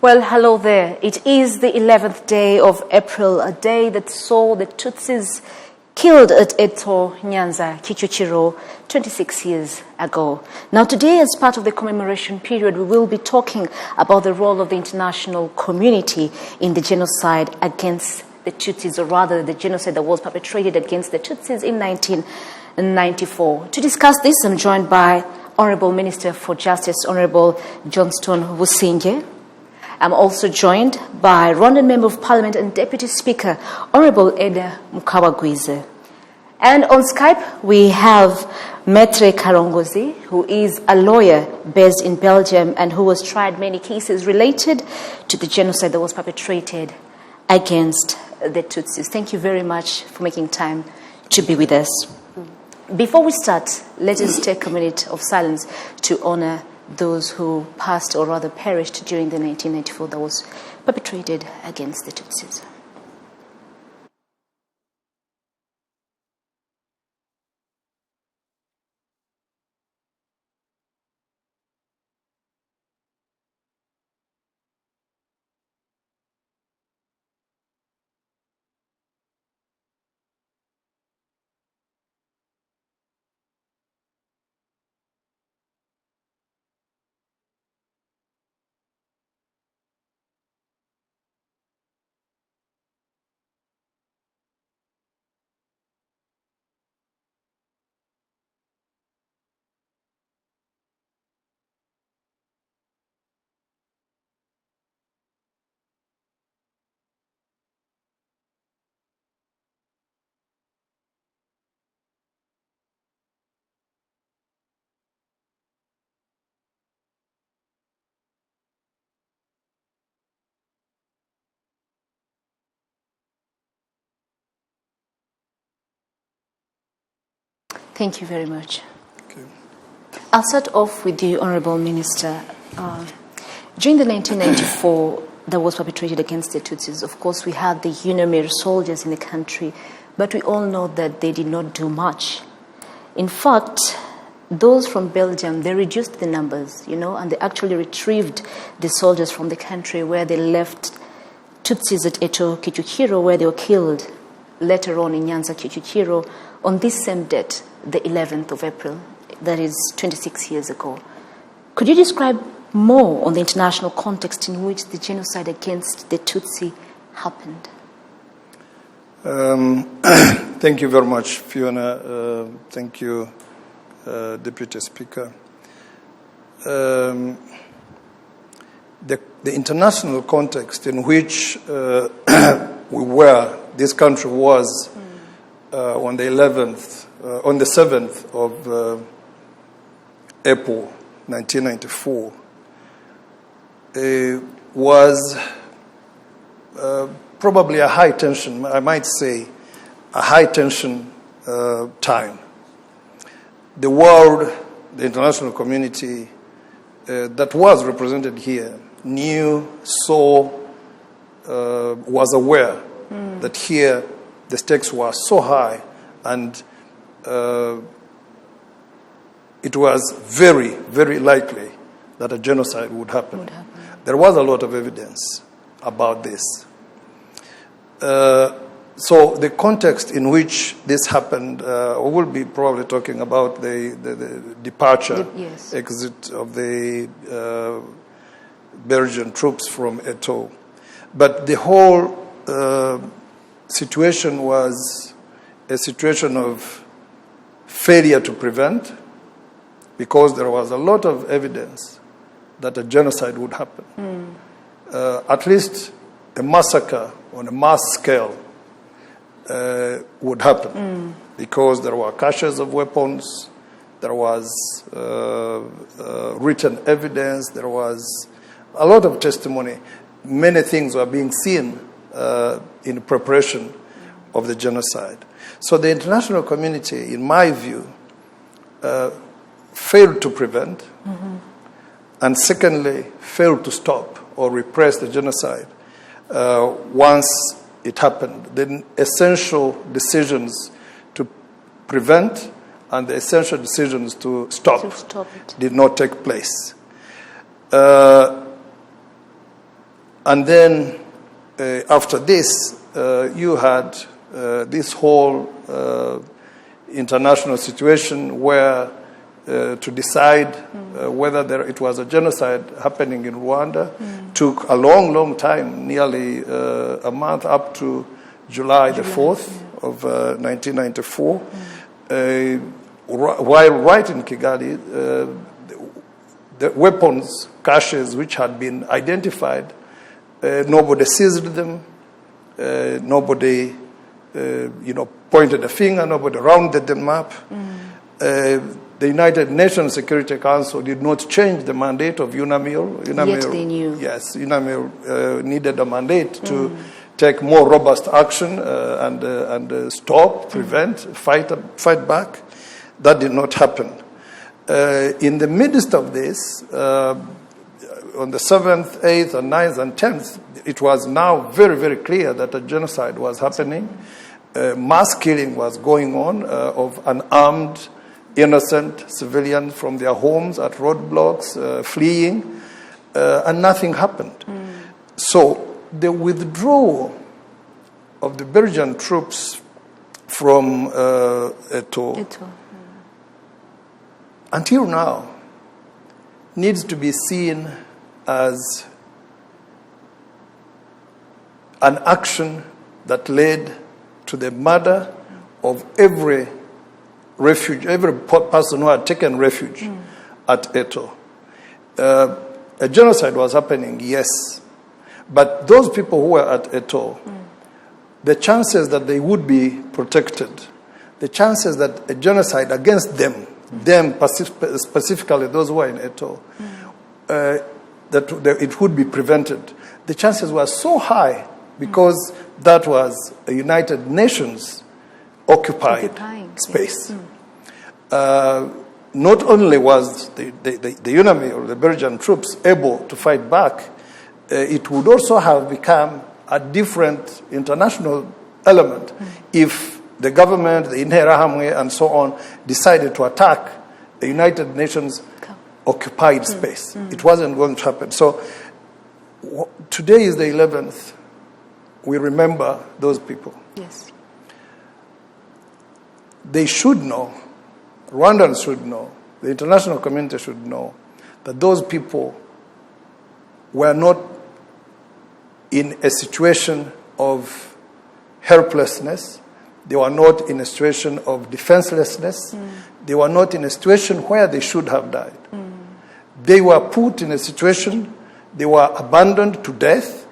Well, hello there. It is the 11th day of April, a day that saw the Tutsis killed at Eto, Nyanza, Kichuchiro, 26 years ago. Now, today, as part of the commemoration period, we will be talking about the role of the international community in the genocide against the Tutsis, or rather the genocide that was perpetrated against the Tutsis in 1994. To discuss this, I'm joined by Honourable Minister for Justice, Honourable Johnston Busingye. I'm also joined by Rwandan Member of Parliament and Deputy Speaker, Honourable Eda Mukabagwize. And on Skype, we have Maitre Karongozi, who is a lawyer based in Belgium and who has tried many cases related to the genocide that was perpetrated against the Tutsis. Thank you very much for making time to be with us. Before we start, let us take a minute of silence to honor those who passed or rather perished during the 1994 that was perpetrated against the Tutsis. Thank you very much. Okay. I'll start off with you, Honourable Minister. During the 1994 that was perpetrated against the Tutsis, of course, we had the UNAMIR soldiers in the country, but we all know that they did not do much. In fact, those from Belgium, they reduced the numbers, and they actually retrieved the soldiers from the country where they left Tutsis at Eto, Kichuchiro, where they were killed later on in Nyanza, Kichuchiro, on this same date, the 11th of April, that is 26 years ago. Could you describe more on the international context in which the genocide against the Tutsi happened? Thank you very much, Fiona. Thank you, Deputy Speaker. The international context in which this country was on the 7th of April 1994 was probably a high tension, I might say, a high tension time. The world, the international community that was represented here knew, saw, was aware that here the stakes were so high and it was very, very likely that a genocide would happen. There was a lot of evidence about this. So the context in which this happened, we will be probably talking about the departure, exit of the Belgian troops from Eto. But the whole situation was a situation of failure to prevent, because there was a lot of evidence that a genocide would happen. At least a massacre on a mass scale would happen, because there were caches of weapons, there was written evidence, there was a lot of testimony. Many things were being seen in preparation of the genocide. So the international community, in my view, failed to prevent, and secondly, failed to stop or repress the genocide once it happened. The essential decisions to prevent and the essential decisions to stop it did not take place. And then after this, you had this whole international situation where to decide whether it was a genocide happening in Rwanda took a long, long time, nearly a month, up to July the 4th of 1994. While right in Kigali, the weapons caches which had been identified, nobody seized them, nobody pointed a finger, nobody rounded them up. The United Nations Security Council did not change the mandate of UNAMIR. Yet they knew. Yes, UNAMIR needed a mandate to take more robust action and stop, prevent, fight back. That did not happen. In the midst of this, on the 7th, 8th, and 9th, and 10th, it was now very, very clear that a genocide was happening. Mass killing was going on of unarmed, innocent civilians from their homes at roadblocks, fleeing, and nothing happened. So the withdrawal of the Belgian troops from Eto until now needs to be seen as an action that led to the murder of every refuge, every person who had taken refuge at Eto. A genocide was happening, yes, but those people who were at Eto, the chances that they would be protected, the chances that a genocide against them specifically those who were in Eto, that it would be prevented, the chances were so high because that was a United Nations occupied space. Not only was the UNAMI or the Belgian troops able to fight back, it would also have become a different international element if the government, the Interahamwe, and so on, decided to attack the United Nations occupied space. It wasn't going to happen. So today is the 11th. We remember those people. Yes. They should know, Rwandans should know, the international community should know that those people were not in a situation of helplessness. They were not in a situation of defenselessness. They were not in a situation where they should have died. They were put in a situation, they were abandoned to death.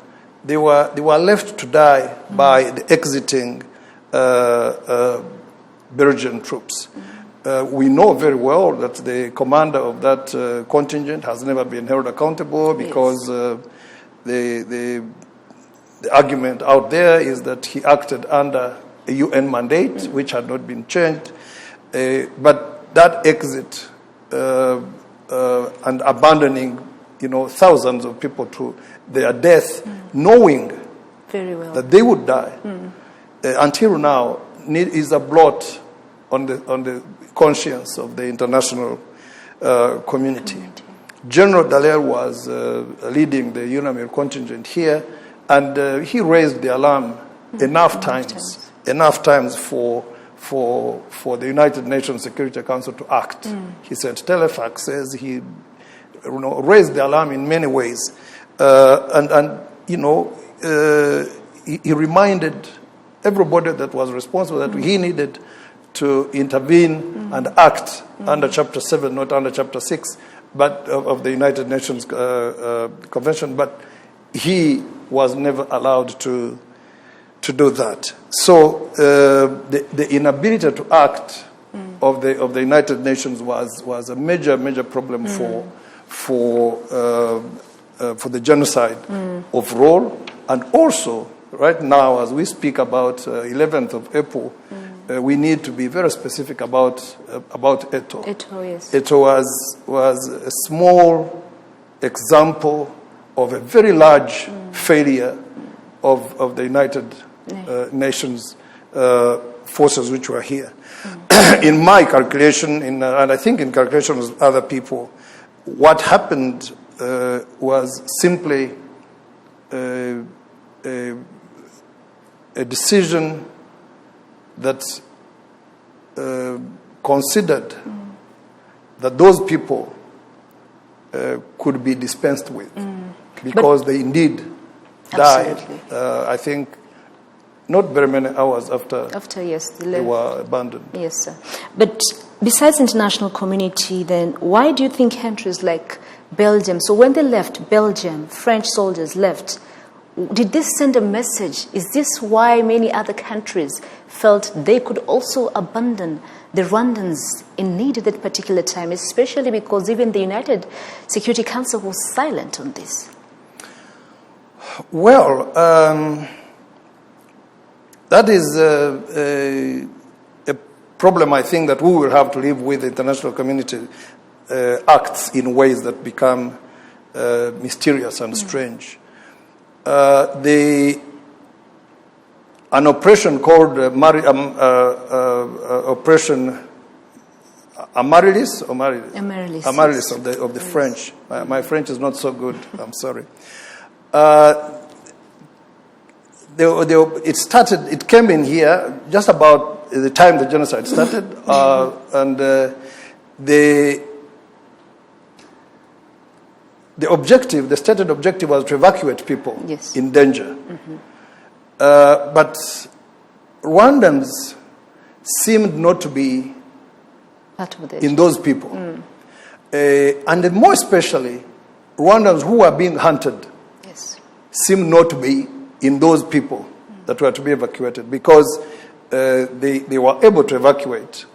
They were left to die by the exiting Belgian troops. We know very well that the commander of that contingent has never been held accountable because the argument out there is that he acted under a UN mandate, which had not been changed. But that exit and abandoning, thousands of people to their death, knowing very well that they would die, until now, is a blot on the conscience of the international community. General Dallaire was leading the UNAMIR contingent here, and he raised the alarm enough times for the United Nations Security Council to act. He said, Telefax says he raised the alarm in many ways. He reminded everybody that was responsible that he needed to intervene and act under Chapter 7, not under Chapter 6 but of the United Nations Convention, but he was never allowed to do that. So the inability to act of the United Nations was a major problem for the genocide overall, and also right now as we speak about 11th of April, we need to be very specific about Eto. Eto, yes. Eto was a small example of a very large failure of the United Nations forces which were here. In my calculation, and I think in calculations of other people, what happened was simply a decision that considered that those people could be dispensed with because they indeed died, I think, not very many hours after yes, they were abandoned. Yes, sir. But besides international community, then, why do you think countries like Belgium, so when they left Belgium, French soldiers left, did this send a message? Is this why many other countries felt they could also abandon the Rwandans in need at that particular time, especially because even the United Security Council was silent on this? Well, that is a problem, I think, that we will have to live with. The international community acts in ways that become mysterious and strange. An operation called Operation Amaryllis of the French. My French is not so good. I'm sorry. It came in here just about the time the genocide started, and the stated objective was to evacuate people in danger. But Rwandans seemed not to be in those people. And more especially, Rwandans who were being hunted seemed not to be in those people that were to be evacuated, because they were able to evacuate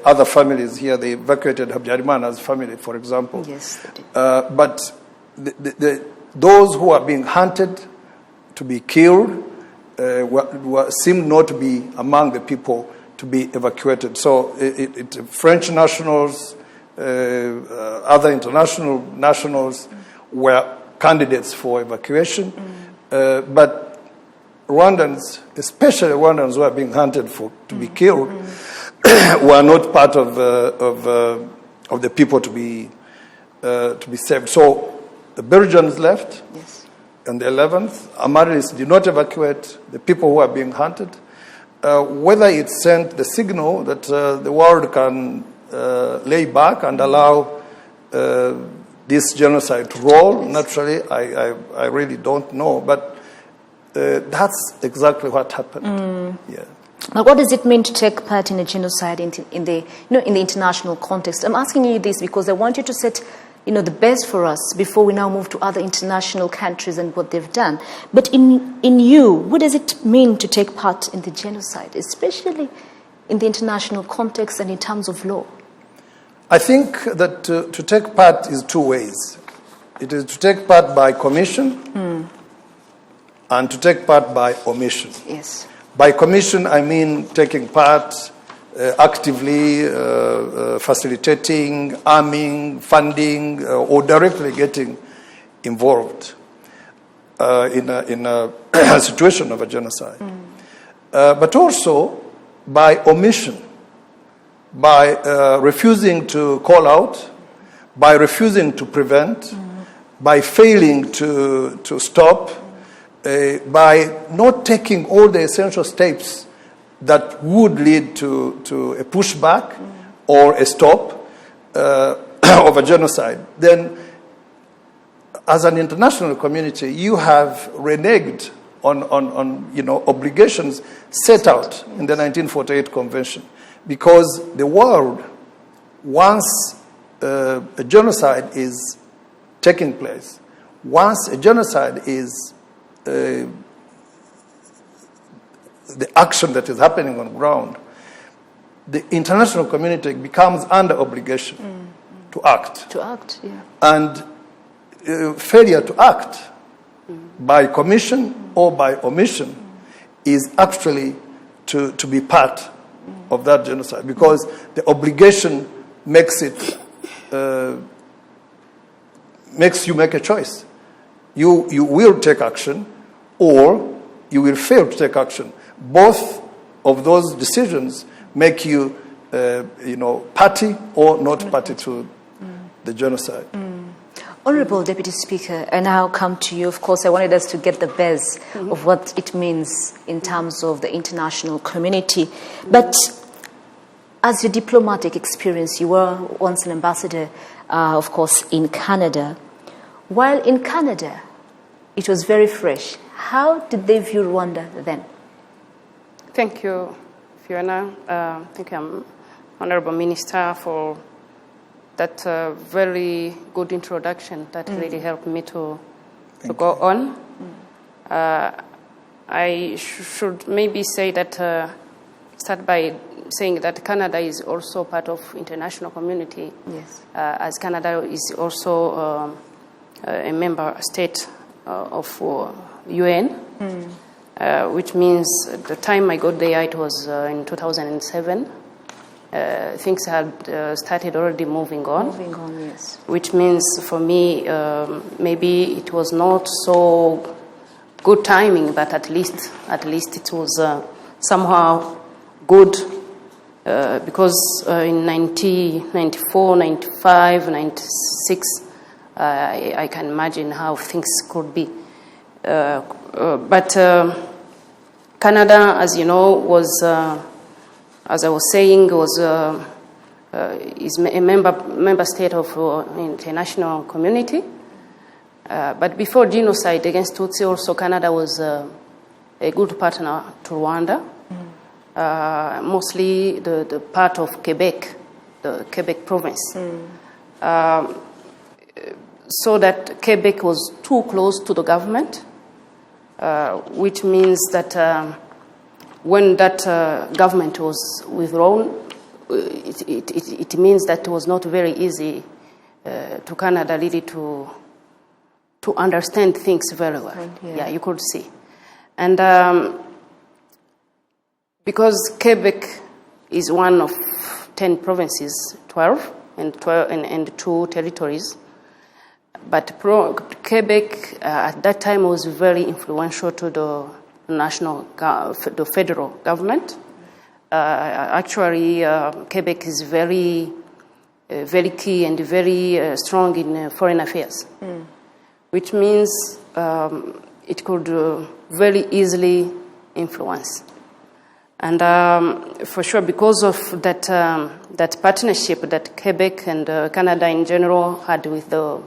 other families here. They evacuated Habyarimana's family, for example. Yes, they did. But those who are being hunted to be killed seemed not to be among the people to be evacuated. So French nationals, other international nationals were candidates for evacuation. But Rwandans, especially Rwandans who are being hunted to be killed, were not part of the people to be saved. So the Belgians left on the 11th. Amaryllis did not evacuate the people who are being hunted. Whether it sent the signal that the world can lay back and allow this genocide to roll, naturally, I really don't know. But that's exactly what happened. Yeah. But what does it mean to take part in a genocide in the international context? I'm asking you this because I want you to set the best for us before we now move to other international countries and what they've done. But in you, what does it mean to take part in the genocide, especially in the international context and in terms of law? I think that to take part is two ways. It is to take part by commission and to take part by omission. Yes. By commission, I mean taking part actively, facilitating, arming, funding, or directly getting involved in a situation of a genocide. But also by omission, by refusing to call out, by refusing to prevent, by failing to stop, by not taking all the essential steps that would lead to a pushback or a stop of a genocide. Then, as an international community, you have reneged on obligations set out in the 1948 Convention, because the world, once a genocide is taking place, once a genocide is the action that is happening on ground, the international community becomes under obligation to act. To act, yeah. And failure to act by commission or by omission is actually to be part of that genocide, because the obligation makes you make a choice. You will take action, or you will fail to take action. Both of those decisions make you, party or not party to the genocide. Honourable Deputy Speaker, I now come to you. Of course, I wanted us to get the buzz of what it means in terms of the international community. But as your diplomatic experience, you were once an ambassador, of course, in Canada. While in Canada, it was very fresh. How did they view Rwanda then? Thank you, Fiona. Thank you, Honourable Minister, for that very good introduction that really helped me to go on. I should maybe say that, start by saying that Canada is also part of international community. Yes. As Canada is also a member state of UN, which means the time I got there, it was in 2007. Things had started already moving on. Moving on, yes. Which means for me, maybe it was not so good timing, but at least it was somehow good because in 94, 95, 96, I can imagine how things could be. But Canada, as you know, was, as I was saying, was is a member state of international community. But before genocide against Tutsi, also Canada was a good partner to Rwanda. Mostly the part of Quebec, the Quebec province. So that Quebec was too close to the government, which means that when that government was withdrawn, it means that it was not very easy to Canada really to understand things very well. Right, yeah, you could see. And because Quebec is one of 10 provinces, 12, and 2 territories, but Quebec at that time was very influential to the the federal government. Actually, Quebec is very key and very strong in foreign affairs, which means it could very easily influence. And for sure, because of that partnership that Quebec and Canada in general had with the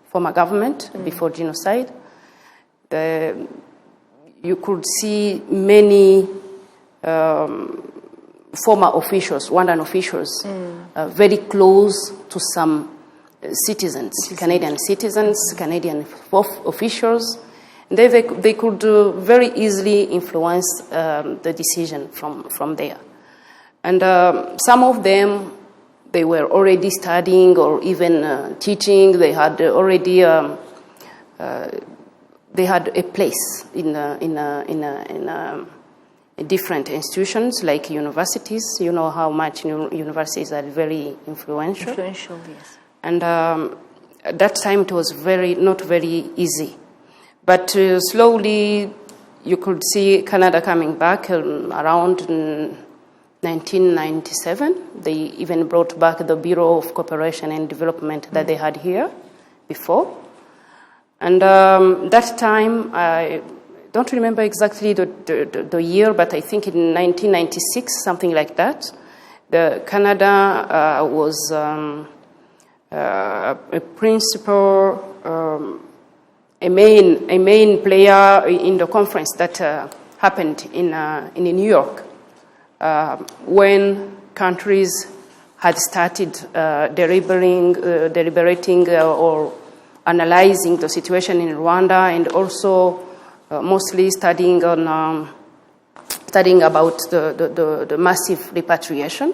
former government before genocide, you could see many former officials, Rwandan officials, very close to some citizens, Canadian citizens, Canadian officials. They could very easily influence the decision from there. And some of them, they were already studying or even teaching. They had already they had a place in different institutions like universities. You know how much universities are very influential. Influential, yes. And at that time, it was not very easy. But slowly, you could see Canada coming back around 1997. They even brought back the Bureau of Cooperation and Development that they had here before. And that time, I don't remember exactly the year, but I think in 1996, something like that, Canada was a principal, a main player in the conference that happened in New York when countries had started deliberating or analyzing the situation in Rwanda, and also mostly studying about the massive repatriation.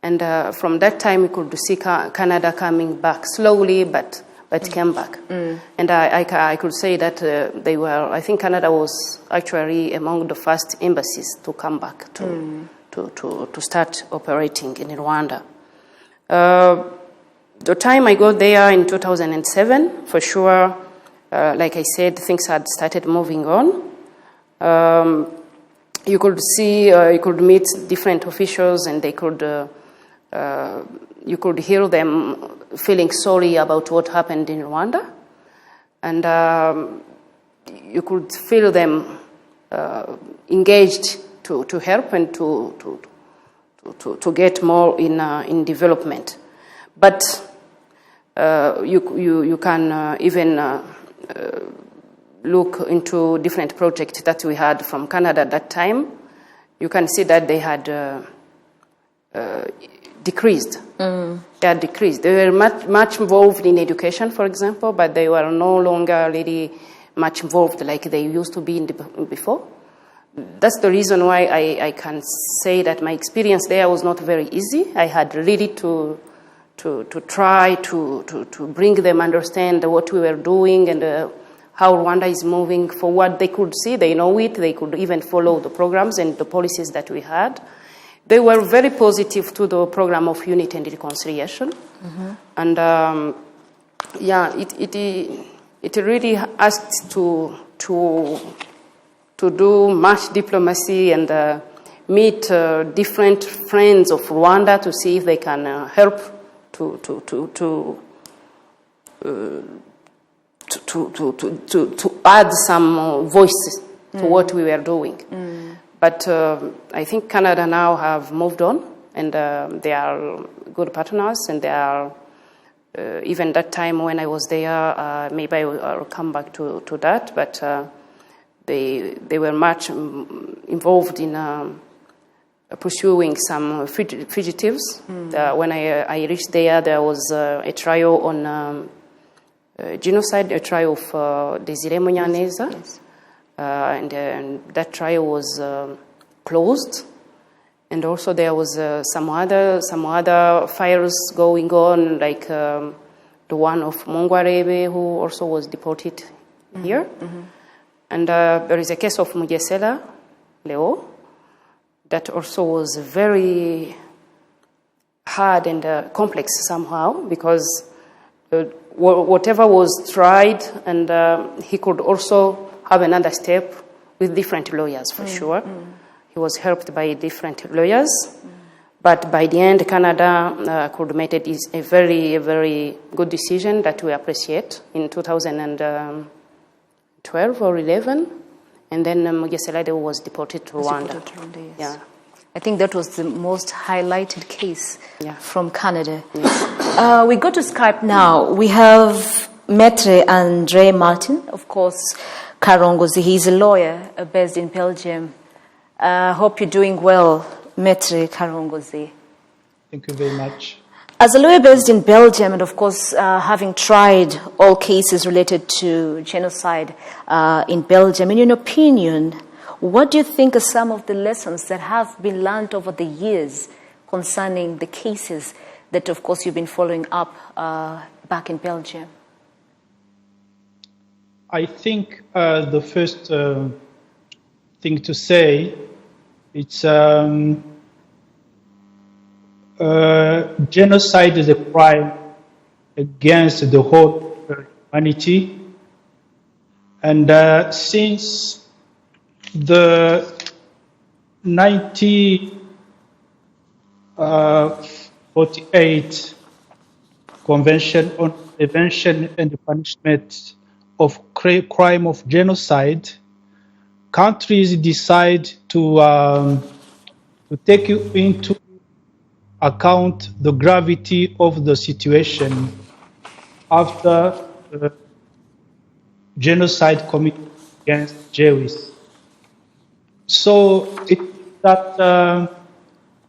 And from that time, we could see Canada coming back slowly, but came back. And I could say that I think Canada was actually among the first embassies to come back to start operating in Rwanda. The time I got there in 2007, for sure, like I said, things had started moving on. You could see, you could meet different officials, and they could, you could hear them feeling sorry about what happened in Rwanda. And you could feel them engaged to help and to get more in development. But you can even look into different projects that we had from Canada at that time. You can see that they had decreased. They had decreased. They were much involved in education, for example, but they were no longer really much involved like they used to be before. That's the reason why I can say that my experience there was not very easy. I had really to try to bring them understand what we were doing and how Rwanda is moving forward. They could see, they know it, they could even follow the programs and the policies that we had. They were very positive to the program of unity and reconciliation. And it really asked to do much diplomacy and meet different friends of Rwanda to see if they can help to add some voices to what we were doing. But I think Canada now have moved on, and they are good partners, and they are, even that time when I was there, maybe I'll come back to that, but they were much involved in pursuing some fugitives. When I reached there was a trial on genocide, a trial of Desiree Munyaneza. Yes. And that trial was closed, and also there was some other files going on, like the one of Mungwarebe, who also was deported here. And there is a case of Mugesera Leo that also was very hard and complex somehow, because whatever was tried, and he could also have another step with different lawyers, for sure. He was helped by different lawyers. But by the end, Canada could make it a very, very good decision that we appreciate in 2012 or 11. And then Mugesera was deported to Rwanda. Yes. Yeah. I think that was the most highlighted case from Canada. Yes. We go to Skype now. We have Maitre Andre Martin, of course, Karongozi. He's a lawyer based in Belgium. Hope you're doing well, Maitre Karongozi. Thank you very much. As a lawyer based in Belgium, and of course having tried all cases related to genocide in Belgium, in your opinion, what do you think are some of the lessons that have been learned over the years concerning the cases that, of course, you've been following up back in Belgium? I think the first thing to say, it's genocide is a crime against the whole humanity. And since the 1948 Convention on Prevention and Punishment of Crime of Genocide, countries decide to take into account the gravity of the situation after genocide committed against Jews. So it's that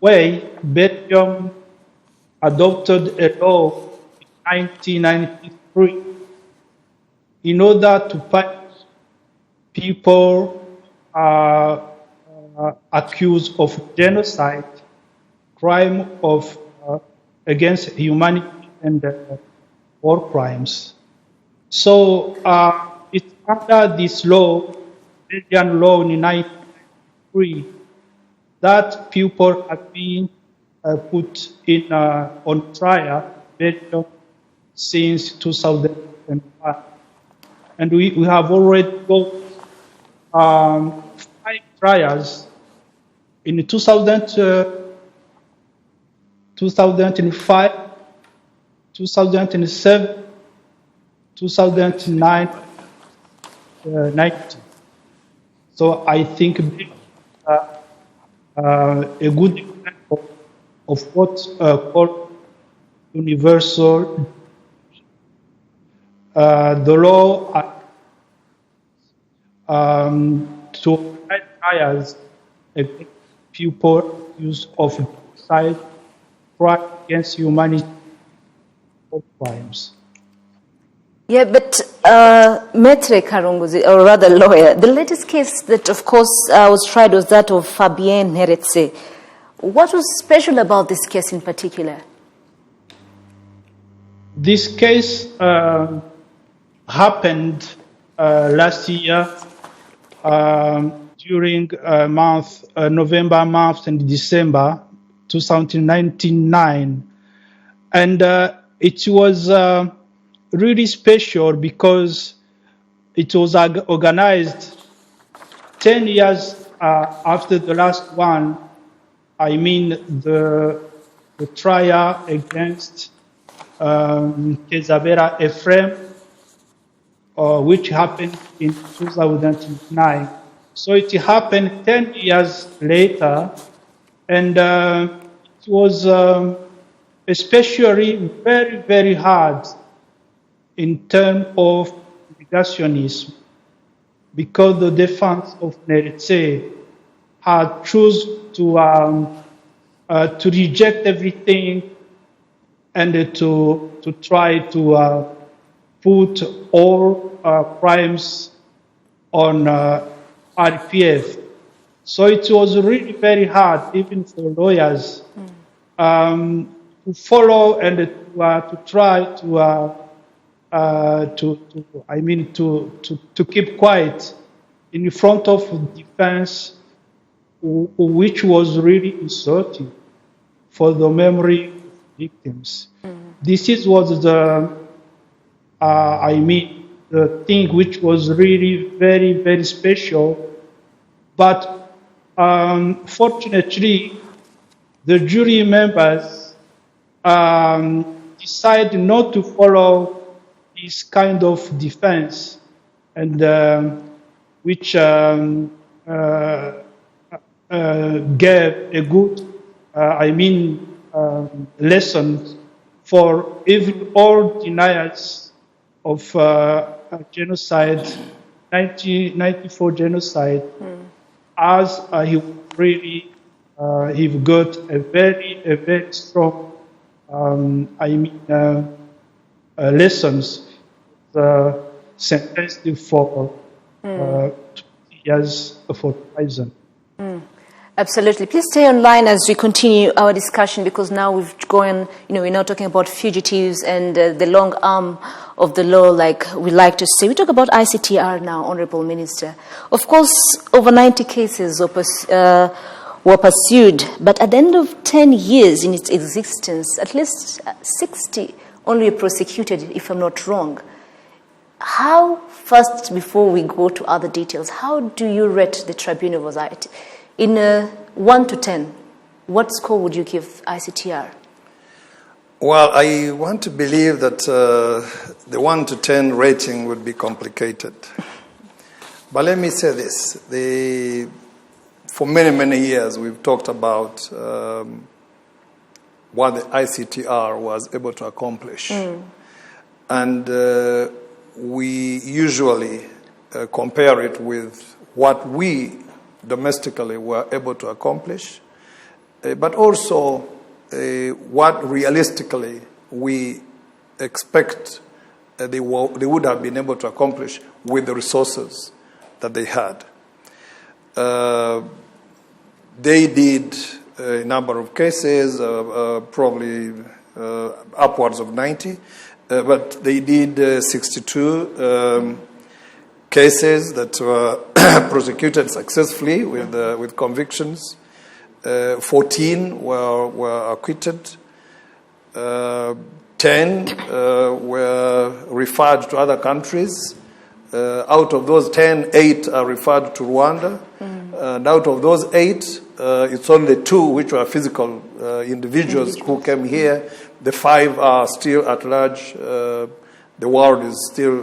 way Belgium adopted a law in 1993 in order to punish people accused of genocide, crime of against humanity, and war crimes. So it's under this law, Belgian law in 1993, that people have been put in on trial Belgium since 2005. And we have already got 5 trials. In 2005, 2007, 2009, 90. So I think a good example of what's called universal. The law to write trials against people accused of genocide, crime against humanity, or crimes. Yeah, but Maitre Karunguzi, or rather lawyer, the latest case that, of course, was tried was that of Fabien Neretse. What was special about this case in particular? This case happened last year during November month and December 2019, and it was really special because it was organized 10 years after the last one. I mean the trial against Kezabera Ephraim, which happened in 2009. So it happened 10 years later, and it was especially very, very hard in terms of negationism, because the defense of Neretse had chosen to reject everything and to try to put all crimes on RPF. So it was really very hard, even for lawyers, to follow and to try to keep quiet in front of defense, which was really insulting for the memory of victims. This was the thing which was really very, very special. But fortunately, the jury members decided not to follow this kind of defense, and which gave a good, lesson for all deniers of genocide, 1994 genocide, as he really he got a very strong lessons sentenced for 2 years for prison. Absolutely. Please stay online as we continue our discussion, because now we've gone, we're now talking about fugitives and the long arm of the law, like we like to say. We talk about ICTR now, Honorable Minister. Of course, over 90 cases were pursued, but at the end of 10 years in its existence, at least 60 only prosecuted, if I'm not wrong. How, first, before we go to other details, how do you rate the tribunal? Was it in 1 to 10? What score would you give ICTR? Well, I want to believe that the 1 to 10 rating would be complicated. But let me say this. For many, many years, we've talked about what the ICTR was able to accomplish. And we usually compare it with what we domestically were able to accomplish, but also what realistically we expect they would have been able to accomplish with the resources that they had. They did a number of cases, probably upwards of 90, but they did 62 cases that were prosecuted successfully with convictions. 14 were acquitted. 10 were referred to other countries. Out of those 10, 8 are referred to Rwanda. and out of those 8, it's only 2 which were physical individuals who came here. The 5 are still at large. The world is still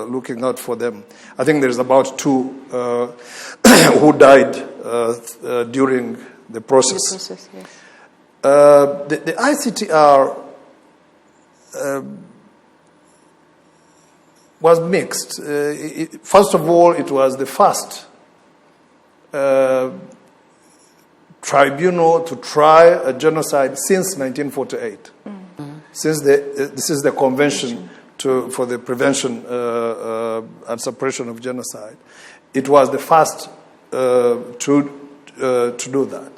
looking out for them. I think there's about 2 who died during the process. Yes. The ICTR was mixed. First of all, it was the first tribunal to try a genocide since 1948. Since this is the Convention for the Prevention and Suppression of Genocide. It was the first to do that.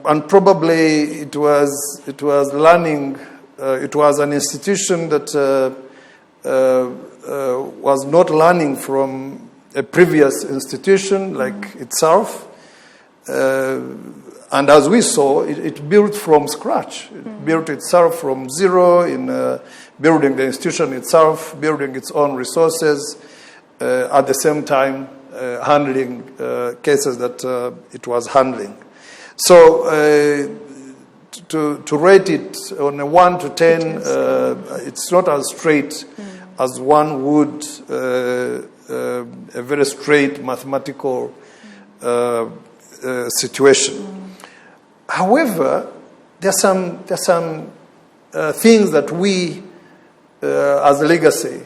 And probably it was learning. It was an institution that was not learning from a previous institution like itself. And as we saw, it built from scratch. It built itself from zero in building the institution itself, building its own resources, at the same time handling cases that it was handling. So to rate it on a 1 to 10, it's not as straight as one would a very straight mathematical situation. However, there's some things that we, as a legacy,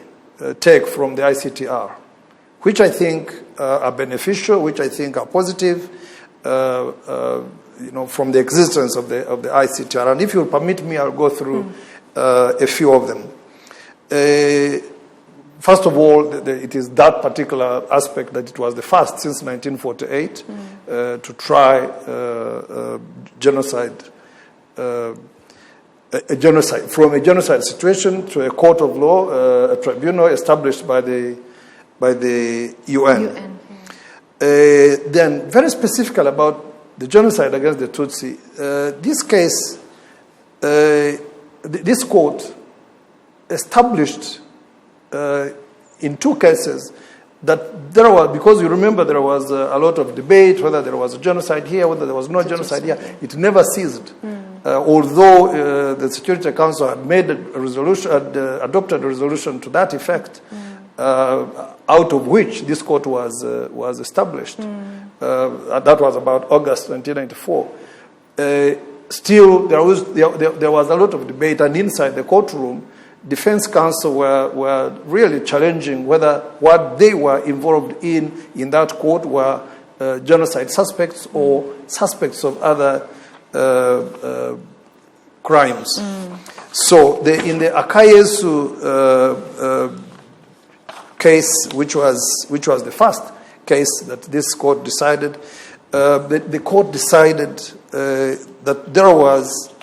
take from the ICTR, which I think are beneficial, which I think are positive, from the existence of the ICTR. And if you'll permit me, I'll go through a few of them. First of all, it is that particular aspect that it was the first since 1948 to try genocide, from a genocide situation to a court of law, a tribunal established by the UN. Then, very specific about the genocide against the Tutsi. This case, this court established in 2 cases that there was, because you remember there was a lot of debate whether there was a genocide here, whether there was no genocide here. It never ceased. Although the Security Council had made a resolution, had adopted a resolution to that effect, out of which this court was established. That was about August 1994. Still, there was a lot of debate, and inside the courtroom, defense counsel were really challenging whether what they were involved in that court were genocide suspects or suspects of other crimes. So in the Akayesu case, which was the first case that this court decided, the court decided that there was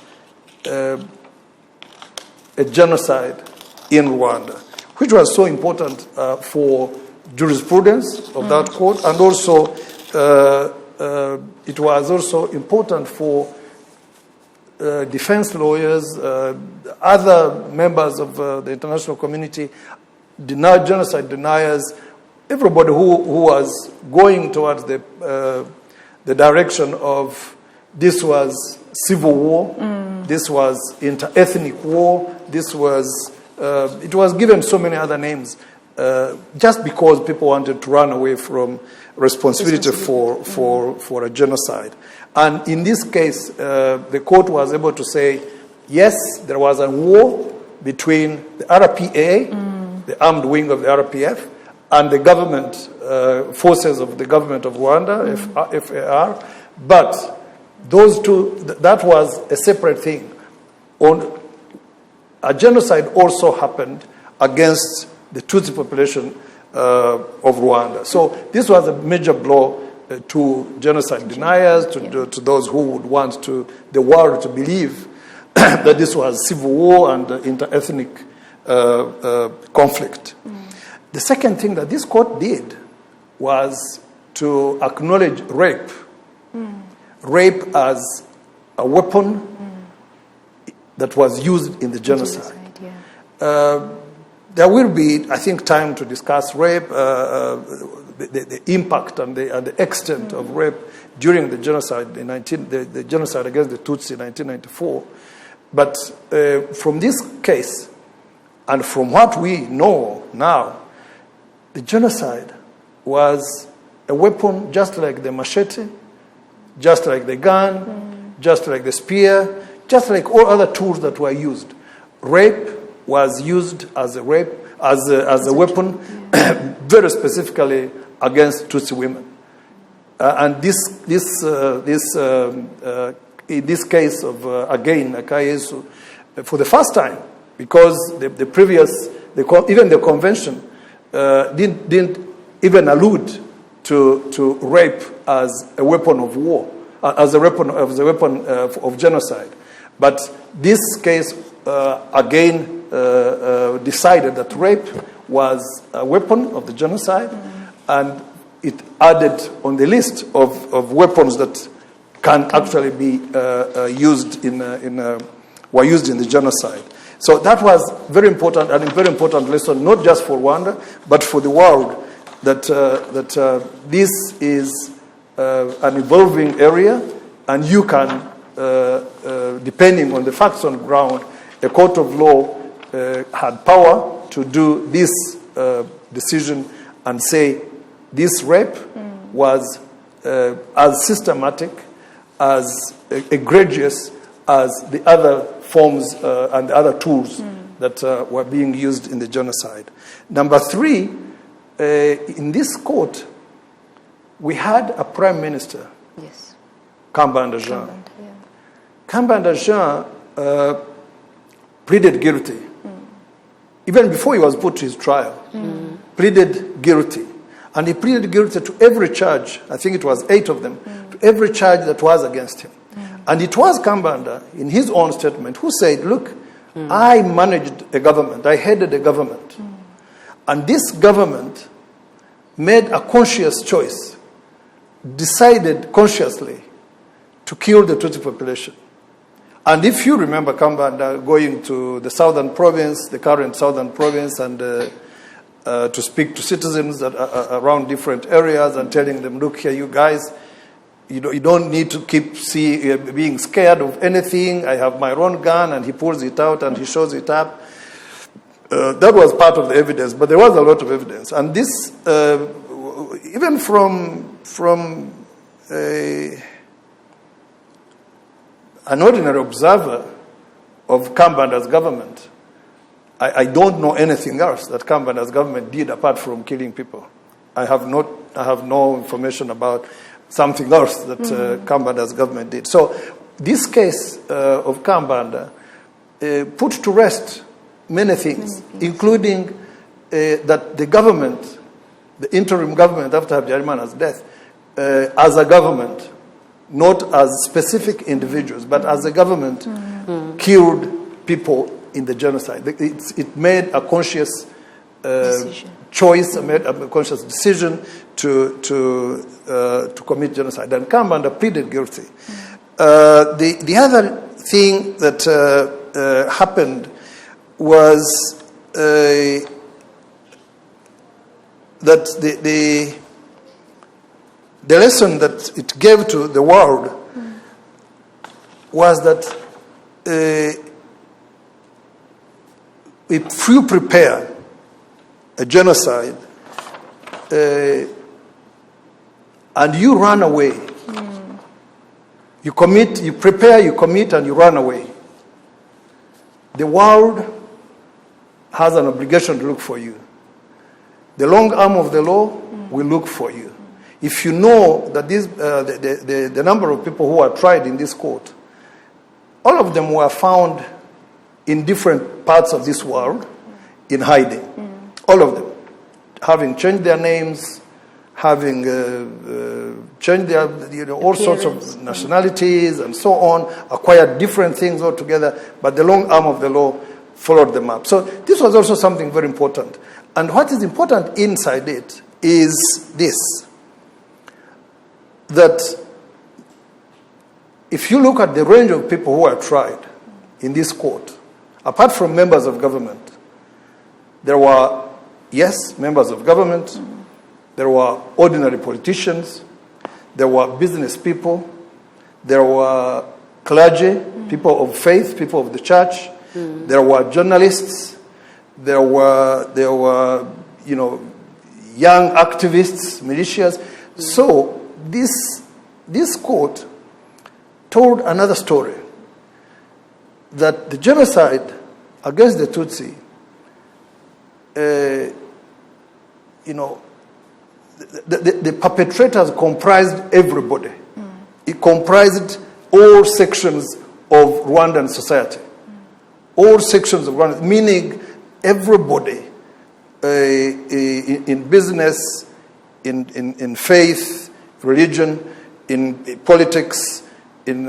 a genocide in Rwanda, which was so important for jurisprudence of that court, and also it was also important for defense lawyers, other members of the international community, genocide deniers, everybody who was going towards the direction of this was civil war, this was inter-ethnic war, this was, it was given so many other names, just because people wanted to run away from responsibility for a genocide. And in this case, the court was able to say, yes, there was a war between the RPA, the armed wing of the RPF, and the government, forces of the government of Rwanda, FAR, but those two, that was a separate thing. A genocide also happened against the Tutsi population of Rwanda. So this was a major blow to genocide deniers, to those who would want the world to believe that this was civil war and inter-ethnic conflict. The second thing that this court did was to acknowledge rape. Rape as a weapon that was used in the genocide. There will be, I think, time to discuss rape. the impact and the extent of rape during the genocide, the genocide against the Tutsi in 1994. But from this case, and from what we know now, the genocide was a weapon just like the machete, just like the gun, just like the spear, just like all other tools that were used. Rape was used as a weapon, very specifically against Tutsi women. And in this case of again Akayesu, for the first time, because the previous, even the convention didn't even allude to rape as a weapon of war, as a weapon of genocide. But this case again decided that rape was a weapon of the genocide, and it added on the list of weapons that can actually be used were used in the genocide. So that was very important, and a very important lesson, not just for Rwanda, but for the world, that this is an evolving area, and you can, depending on the facts on the ground, a court of law had power to do this decision and say this rape was as systematic, as egregious as the other forms and the other tools that were being used in the genocide. Number three, in this court, we had a prime minister, Yes. Kambanda Jean. Yeah. Kambanda Jean pleaded guilty. Even before he was put to his trial, pleaded guilty. And he pleaded guilty to every charge, I think it was 8 of them, to every charge that was against him. And it was Kambanda, in his own statement, who said, look, I managed a government, I headed a government. And this government made a conscious choice, decided consciously to kill the Tutsi population. And if you remember Kambanda going to the southern province, the current southern province, and to speak to citizens around different areas and telling them, look here, you guys, you don't need to keep being scared of anything. I have my own gun, and he pulls it out and he shows it up. That was part of the evidence, but there was a lot of evidence. And this, even from an ordinary observer of Kambanda's government, I don't know anything else that Kambanda's government did apart from killing people. I have no information about something else that Kambanda's government did. So this case of Kambanda put to rest many things, including that the government, the interim government after Habyarimana's death, as a government, not as specific individuals, but as a government, killed people in the genocide. It made a conscious choice, made a conscious decision to commit genocide. And Kambanda pleaded guilty. The other thing that happened was that the lesson that it gave to the world was that if you prepare a genocide and you run away, you prepare, you commit, and you run away, the world has an obligation to look for you. The long arm of the law will look for you. If you know that the number of people who are tried in this court, all of them were found in different parts of this world in hiding. All of them. Having changed their names, having changed their all sorts of nationalities and so on, acquired different things altogether, but the long arm of the law followed them up. So this was also something very important. And what is important inside it is this, that if you look at the range of people who are tried in this court, apart from members of government, there were, yes, members of government, there were ordinary politicians, there were business people, there were clergy, people of faith, people of the church, there were journalists, there were young activists, militias. So this court told another story, that the genocide against the Tutsi, the perpetrators comprised everybody. It comprised all sections of Rwandan society. All sections of Rwanda, meaning everybody in business, in faith, religion, in politics, in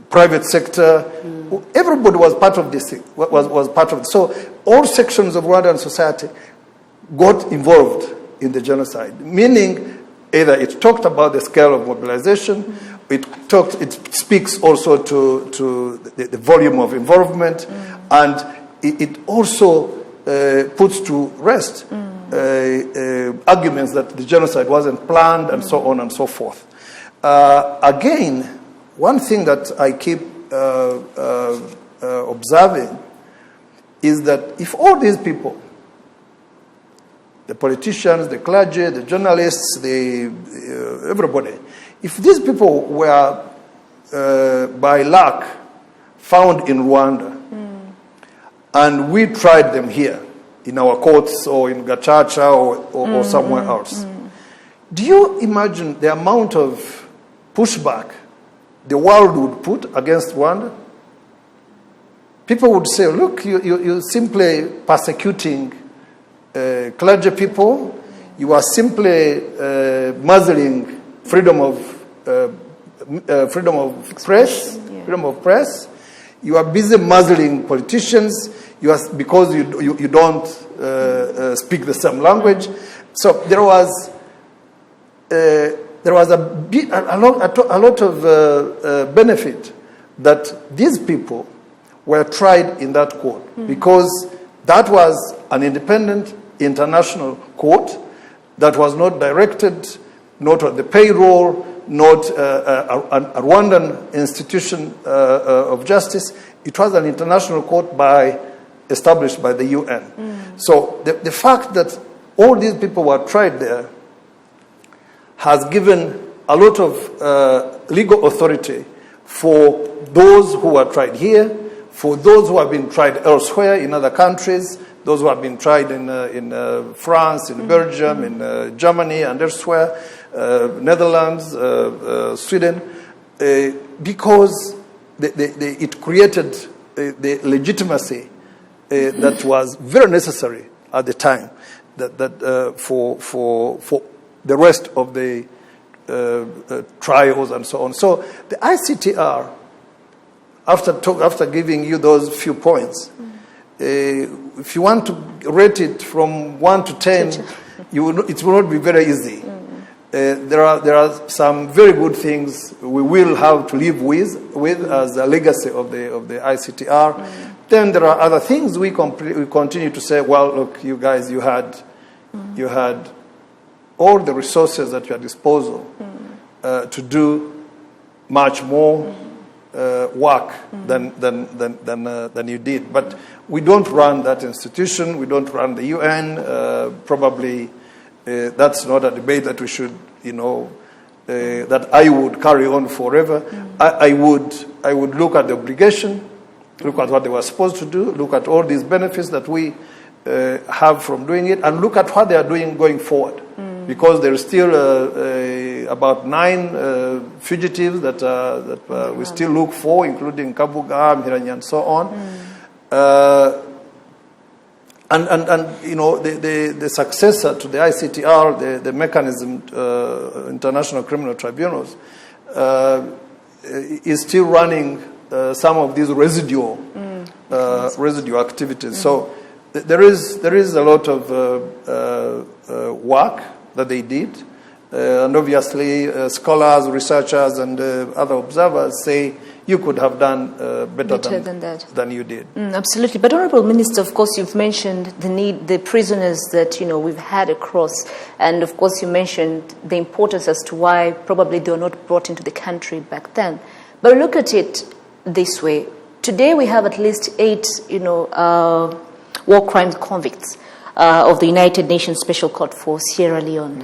private sector. Everybody was part of this thing, was part of it. So all sections of Rwandan society got involved in the genocide, meaning either it talked about the scale of mobilization, it speaks also to the volume of involvement, and it also puts to rest arguments that the genocide wasn't planned and so on and so forth. Again, one thing that I keep observing is that if all these people, the politicians, the clergy, the journalists, everybody, if these people were by luck found in Rwanda, and we tried them here in our courts or in Gacaca or somewhere else, do you imagine the amount of pushback the world would put against Rwanda? People would say, look, you're simply persecuting clergy people, you are simply muzzling freedom of press. You are busy muzzling politicians. Because you don't speak the same language. So there was a lot of benefit that these people were tried in that court, because that was an independent international court that was not directed, not on the payroll, not a Rwandan institution of justice. It was an international court established by the UN. So the fact that all these people were tried there has given a lot of legal authority for those who were tried here, for those who have been tried elsewhere in other countries, those who have been tried in France, in Belgium, in Germany and elsewhere, Netherlands, Sweden, because it created the legitimacy that was very necessary at the time for the rest of the trials and so on. So the ICTR, after giving you those few points, if you want to rate it from 1 to 10, it will not be very easy. There are some very good things we will have to live with as a legacy of the ICTR. Then there are other things we continue to say, well, look, you guys, you had all the resources at your disposal to do much more work than you did. But we don't run that institution. We don't run the UN. Probably that's not a debate that we should, that I would carry on forever. I would look at the obligation, look at what they were supposed to do, look at all these benefits that we have from doing it, and look at what they are doing going forward. Because there is still about 9 fugitives that we still look for, including Kabuga, Mhiranyi, and so on. The successor to the ICTR, the mechanism, International Criminal Tribunals, is still running some of these residual activities. So there is a lot of work that they did, and obviously scholars, researchers, and other observers say you could have done better than you did. Absolutely. But Honorable Minister, of course, you've mentioned the prisoners that, we've had across. And of course, you mentioned the importance as to why probably they were not brought into the country back then. But look at it this way. Today we have at least 8, war crimes convicts of the United Nations Special Court for Sierra Leone,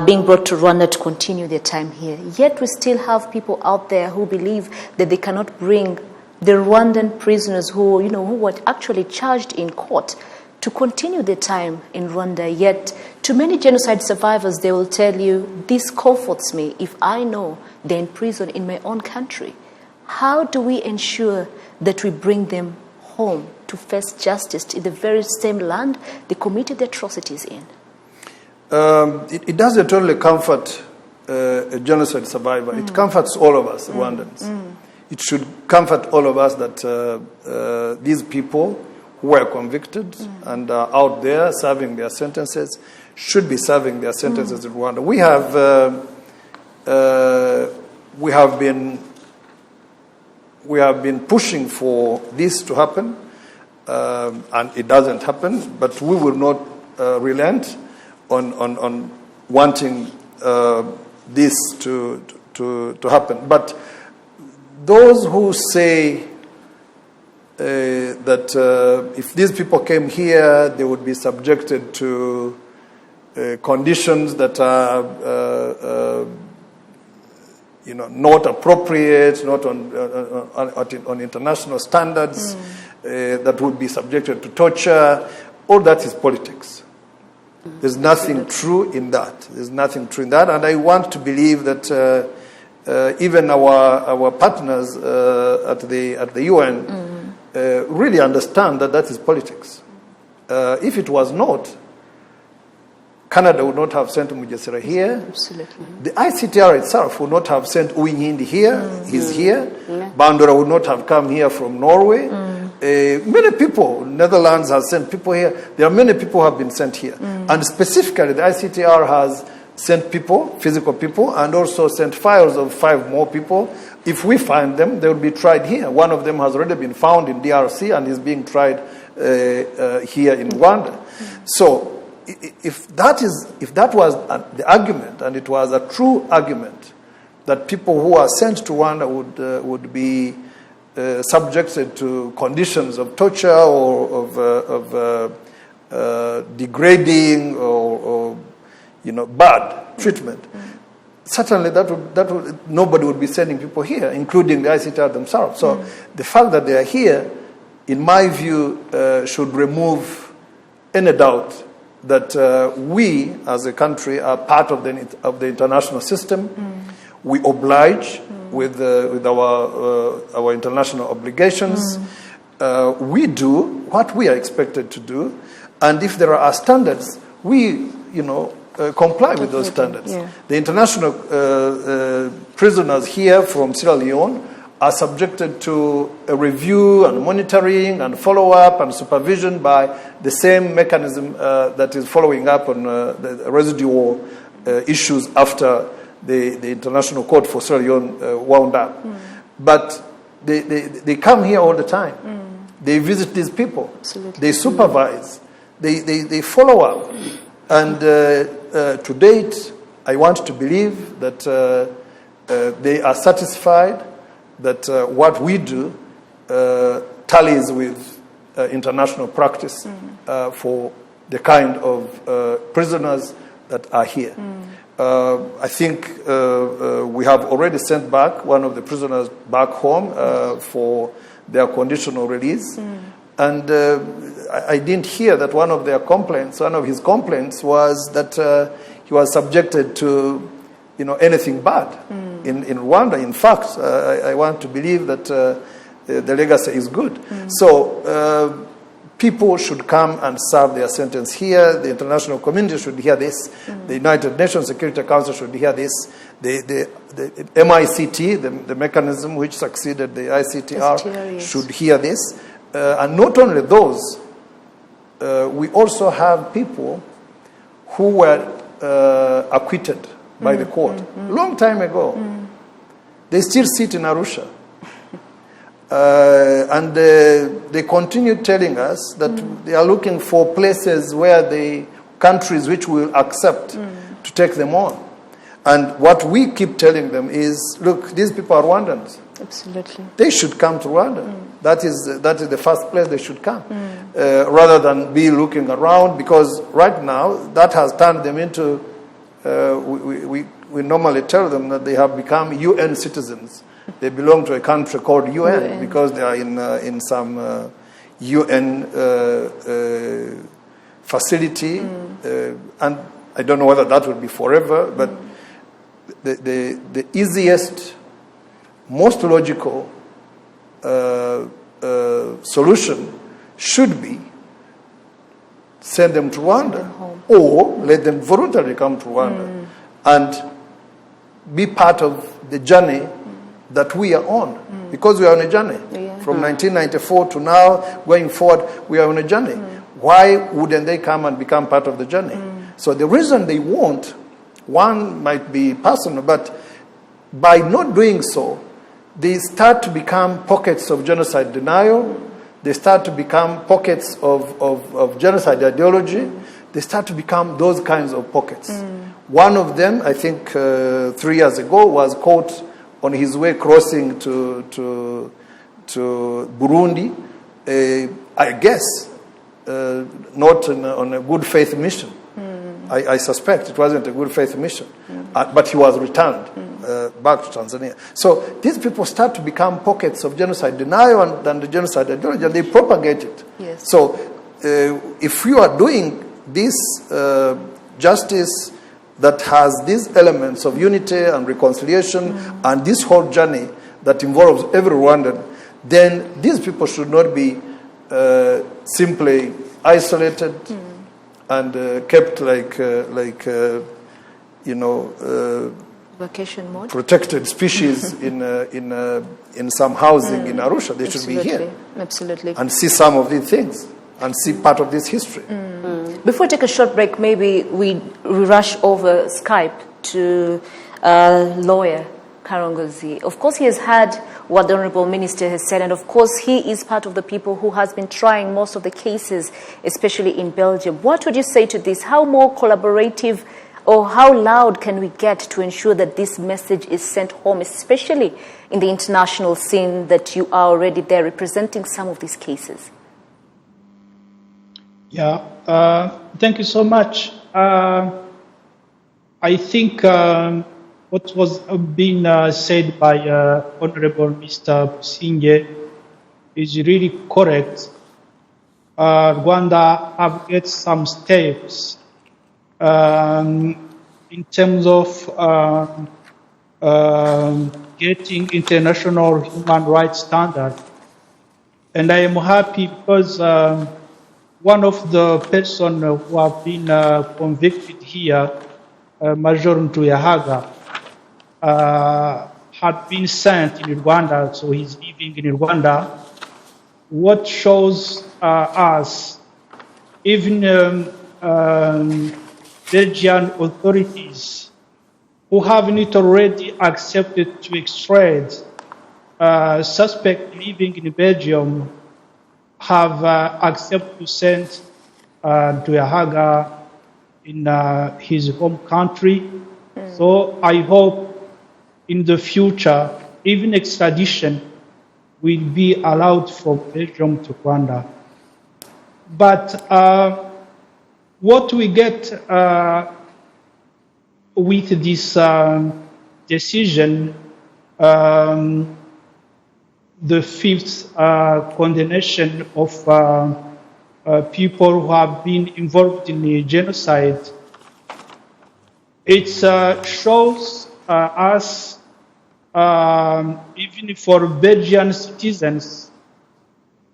being brought to Rwanda to continue their time here. Yet we still have people out there who believe that they cannot bring the Rwandan prisoners who were actually charged in court to continue their time in Rwanda. Yet to many genocide survivors, they will tell you, this comforts me if I know they're in prison in my own country. How do we ensure that we bring them home to face justice in the very same land they committed the atrocities in? It doesn't only comfort a genocide survivor. It comforts all of us, Rwandans. It should comfort all of us that these people who were convicted and are out there serving their sentences should be serving their sentences in Rwanda. We have been pushing for this to happen, and it doesn't happen. But we will not relent on wanting this to happen. But those who say that if these people came here, they would be subjected to conditions that are not appropriate, not on international standards, that would be subjected to torture. All that is politics. There's nothing true in that. There's nothing true in that. And I want to believe that even our partners at the UN really understand that is politics. If it was not, Canada would not have sent Mugesera here. Absolutely. The ICTR itself would not have sent Uwinyindi here. He's here. Yeah. Bandura would not have come here from Norway. Many people, Netherlands has sent people here. There are many people who have been sent here. And specifically, the ICTR has sent people, physical people, and also sent files of 5 more people. If we find them, they will be tried here. One of them has already been found in DRC and is being tried here in Rwanda. So, if that was the argument, and it was a true argument, that people who are sent to Rwanda would be subjected to conditions of torture or of degrading or bad treatment, certainly that would nobody would be sending people here, including the ICTR themselves. So the fact that they are here, in my view, should remove any doubt that we, as a country, are part of the international system. We oblige with our international obligations. We do what we are expected to do, and if there are standards, we comply with those standards. Yeah. The international prisoners here from Sierra Leone are subjected to a review and monitoring and follow-up and supervision by the same mechanism that is following up on the residual issues after the International Court for Sierra Leone wound up. But they come here all the time. They visit these people. Absolutely. They supervise. They follow up. And to date, I want to believe that they are satisfied that what we do tallies with international practice for the kind of prisoners that are here. I think we have already sent back one of the prisoners back home for their conditional release. And I didn't hear that one of his complaints was that he was subjected to anything bad in Rwanda. In fact, I want to believe that the legacy is good. So people should come and serve their sentence here. The international community should hear this. The United Nations Security Council should hear this. The MICT, the mechanism which succeeded the ICTR, should hear this. And not only those, we also have people who were acquitted by the court long time ago. They still sit in Arusha. And they continue telling us that they are looking for places where countries which will accept to take them on. And what we keep telling them is, look, these people are Rwandans. Absolutely. They should come to Rwanda. That is the first place they should come, rather than be looking around, because right now that has turned them into, we normally tell them that they have become UN citizens. They belong to a country called UN because they are in some UN facility, and I don't know whether that will be forever, but the easiest, most logical solution should be send them to Rwanda, or let them voluntarily come to Rwanda and be part of the journey that we are on, because we are on a journey. From 1994 to now, going forward, we are on a journey. Why wouldn't they come and become part of the journey? So the reason they won't, one might be personal, but by not doing so, they start to become pockets of genocide denial. They start to become pockets of genocide ideology. They start to become those kinds of pockets. One of them, I think 3 years ago, was caught on his way crossing to Burundi, I guess, not on a good faith mission. I suspect it wasn't a good faith mission, but he was returned back to Tanzania. So these people start to become pockets of genocide denial and the genocide ideology, and they propagate it. Yes. So if you are doing this justice that has these elements of unity and reconciliation and this whole journey that involves every Rwandan, then these people should not be simply isolated and kept like vacation mode, protected species in some housing in Arusha. They should be here, absolutely, and see some of these things and see part of this history. Before we take a short break, maybe we rush over Skype to lawyer Karongozi. Of course, he has heard what the Honorable Minister has said, and of course, he is part of the people who has been trying most of the cases, especially in Belgium. What would you say to this? How more collaborative or how loud can we get to ensure that this message is sent home, especially in the international scene that you are already there representing some of these cases? Yeah, thank you so much. I think what was being said by Honorable Mr. Businge is really correct. Rwanda have get some steps in terms of getting international human rights standard. And I am happy because one of the persons who have been convicted here, Major Ntuyahaga, had been sent in Rwanda, so he's living in Rwanda. What shows us, even Belgian authorities who have not already accepted to extradite suspect living in Belgium have accepted to send Ntuyahaga in his home country. So I hope in the future, even extradition will be allowed from Belgium to Rwanda. But what we get with this decision, the fifth condemnation of people who have been involved in the genocide, it shows us, even for Belgian citizens,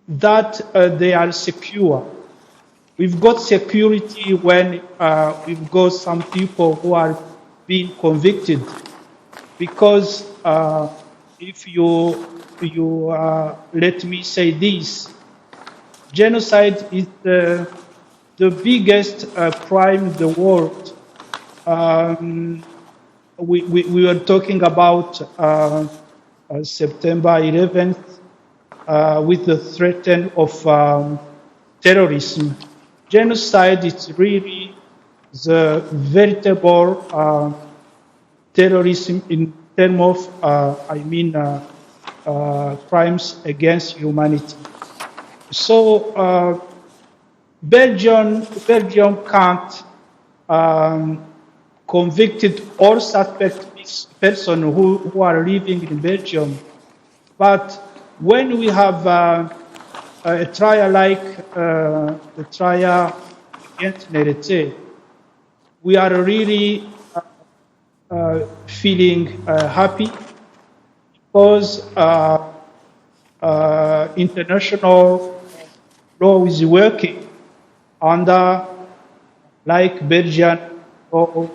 that they are secure. We've got security when we've got some people who are being convicted, because if you let me say this, genocide is the biggest crime in the world. We were talking about September 11th, with the threat of terrorism. Genocide is really the veritable terrorism in terms of, crimes against humanity. So Belgium can't convicted or suspect person who are living in Belgium. But when we have a trial like the trial against Cnlg, we are really feeling happy because international law is working under like Belgian law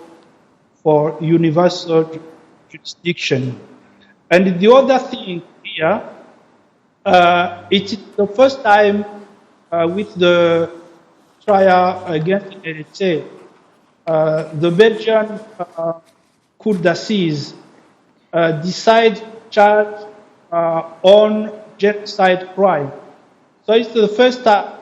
for universal jurisdiction. And the other thing here, it's the first time with the trial against Cnlg, the Belgian Court d'Assises decide charge on genocide crime. So it's the first time.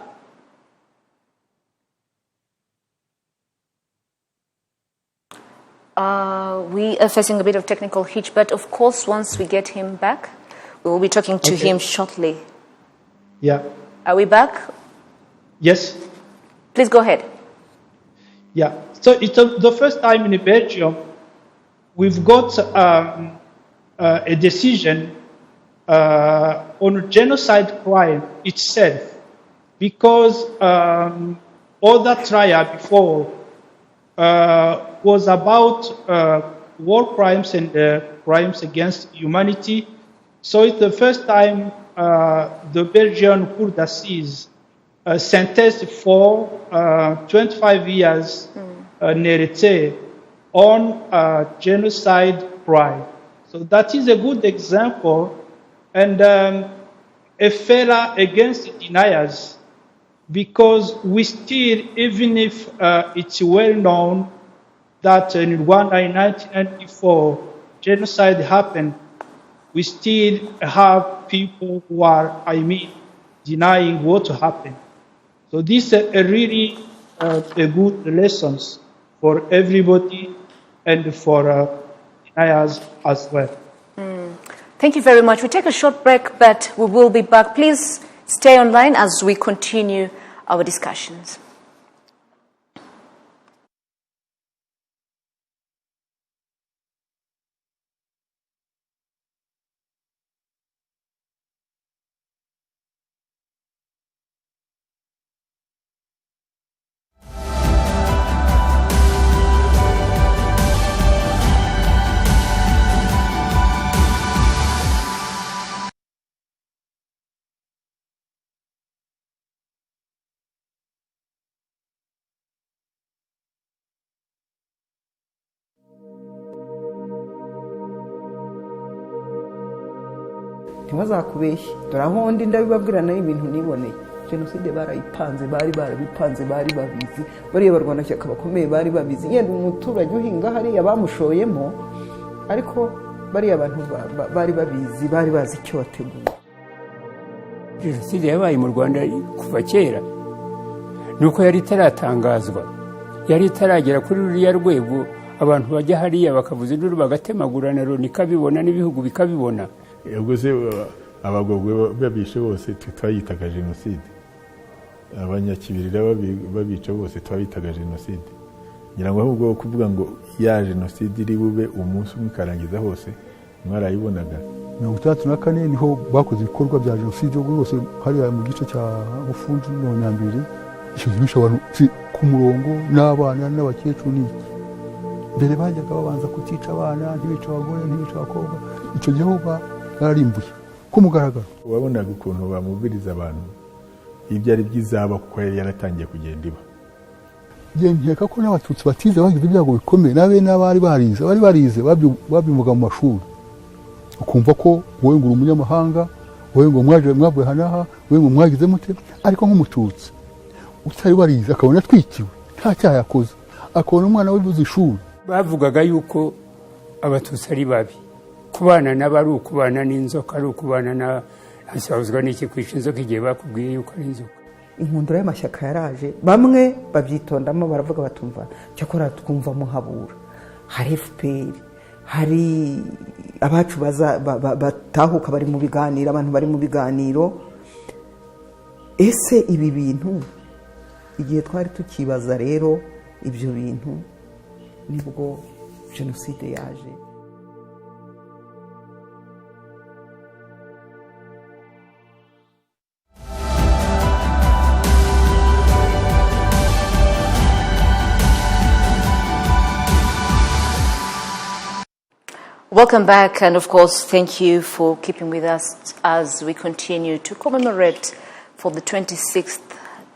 We are facing a bit of technical hitch, but of course, once we get him back, we will be talking to him shortly. Yeah. Are we back? Yes. Please go ahead. Yeah. So it's the first time in Belgium we've got a decision on genocide crime itself, because all that trial before was about war crimes and crimes against humanity. So it's the first time the Belgian Court d'Assises sentenced for 25 years Cnlg on genocide crime. So that is a good example, and a failure against deniers, because we still, even if it's well known that in Rwanda in 1994 genocide happened, we still have people who are, denying what happened. So this is a really a good lessons for everybody and for deniers as well. Thank you very much. We take a short break, but we will be back. Please stay online as we continue our discussions. ntibazakubeshye dore aho ndi ndabibabwira nayo ibintu niboneye jenoside barayipanze bari barabipanze bari babizi bariya barwanashyaka bakomeye bari babizi yenda umuturage uhinga hariya bamushoyemo ariko bariya abantu bari babizi bari bazi icyo bateguye. Jenoside yabaye mu Rwanda kuva kera nuko yari itaratangazwa, yari itaragera kuri ruriya rwego abantu bajya hariya bakavuza induru bagatemagurana Loni ikabibona n'ibihugu bikabibona. Ubwo se abagogwe babishe bose twayitaga jenoside, abanyakibirira babica bose twayitaga jenoside. Ngira ngo ahubwo kuvuga ngo ya jenoside iri bube umunsi umwe karangiza hose mwarayibonaga. 1934 niho bakoze ibikorwa bya jenoside rwose hariya mu gice cya Bufundu no Nyambiri. Icyo gibisha abantu ku murongo n'abana n'abakecuru ni mbere bajyaga babanza kutica abana ntibica abagore ntibica abakobwa. Icyo gihe barimbuye ku mugaragaro. Wabonaga ukuntu bamubiriza abantu ibyo ari byizaba kuko yari yaratangiye kugenda iba. Nkeka ko n'abatutsi batize bagize ibyago bikomeye nabe n'abari barize babyumvaga mu mashuri, ukumva ko wowe ngo umunyamahanga, wowe ngo mwavuye hanaha, wowe ngo mwagize mute, ariko nk'umututsi utari warize akabona twikiwe nta cyaha yakoze, akabona umwana wibuze ishuri. Bavugaga yuko abatutsi ari babi, kubana n'abari ukubana n'inzoka, ari ukubana asabuzwa n'iki kwica inzoka igihe bakubwiye yuko ari inzoka. inkundura y'amashyaka yaraje bamwe babyitondamo baravuga batumva cyakora twumva muhabura hari FPR hari abacu batahuka bari mu biganiro abantu bari mu biganiro ese ibi bintu igihe twari tukibaza rero ibyo bintu nibwo jenoside yaje. Welcome back, and of course, thank you for keeping with us as we continue to commemorate for the 26th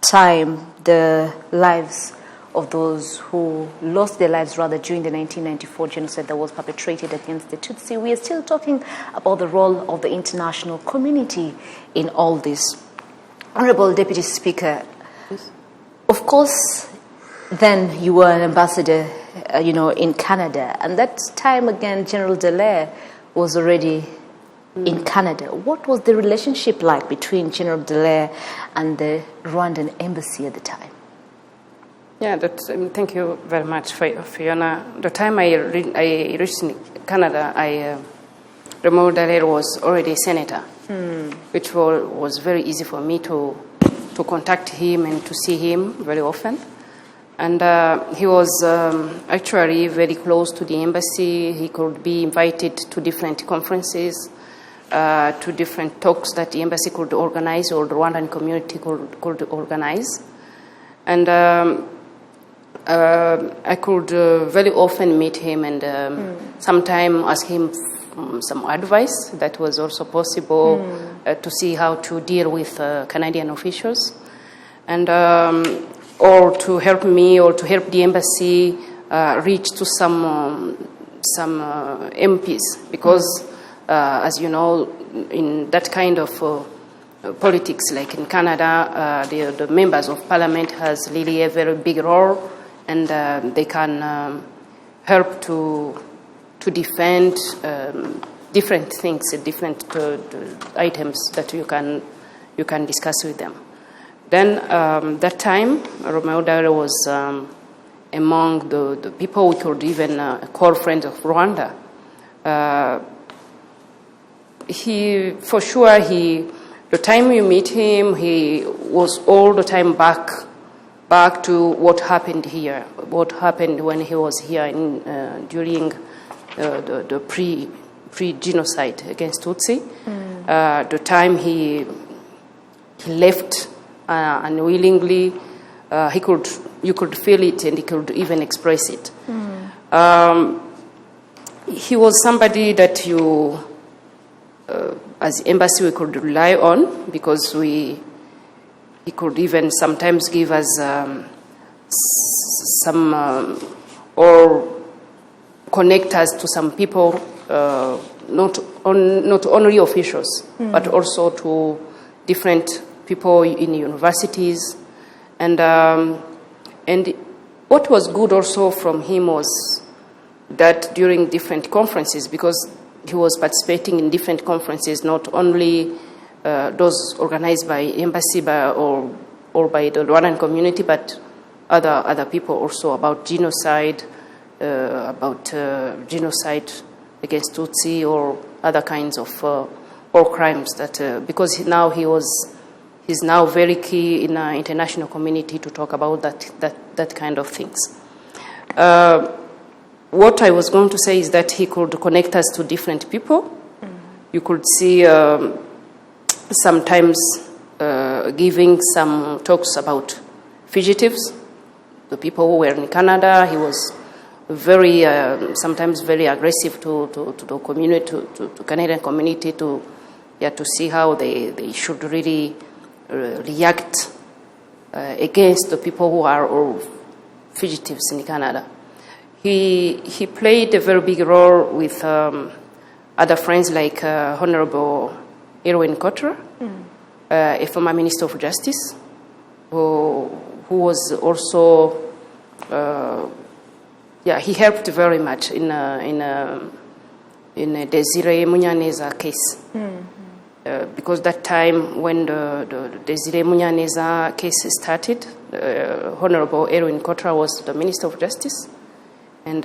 time the lives of those who lost their lives during the 1994 genocide that was perpetrated against the Tutsi. We are still talking about the role of the international community in all this. Honorable Deputy Speaker, of course, then you were an ambassador in Canada. And that time again, General Dallaire was already in Canada. What was the relationship like between General Dallaire and the Rwandan embassy at the time? Yeah, thank you very much, Fiona. The time I reached Canada, General Dallaire was already a senator, which was very easy for me to contact him and to see him very often. And he was actually very close to the embassy. He could be invited to different conferences, to different talks that the embassy could organize or the Rwandan community could organize. And I could very often meet him and sometimes ask him some advice. That was also possible to see how to deal with Canadian officials. And or to help me or to help the embassy reach to some MPs, because as you know, in that kind of politics, like in Canada, the members of parliament has really a very big role, and they can help to defend different things, different items that you can discuss with them. Then that time, Romeo Dallaire was among the people we could even call friends of Rwanda. The time you meet him, he was all the time back to what happened here, what happened when he was here during the pre-genocide against Tutsi. The time he left unwillingly, you could feel it, and he could even express it. He was somebody that you, as embassy, we could rely on, because he could even sometimes give us some or connect us to some people, not only officials, but also to different people in universities, and what was good also from him was that during different conferences, because he was participating in different conferences, not only those organized by embassy or by the Rwandan community, but other people also about genocide, against Tutsi or other kinds of war crimes. That because now he's now very key in the international community to talk about that kind of things. What I was going to say is that he could connect us to different people. You could see sometimes giving some talks about fugitives, the people who were in Canada. He was very sometimes very aggressive to the community, to Canadian community, to see how they should really react against the people who are all fugitives in Canada. He played a very big role with other friends like Honorable Irwin Cotrer, a former Minister of Justice, who was also he helped very much in Desiree Munyaneza case. because that time when the Desire Munyaneza case started, Honorable Erwin Kotra was the Minister of Justice, and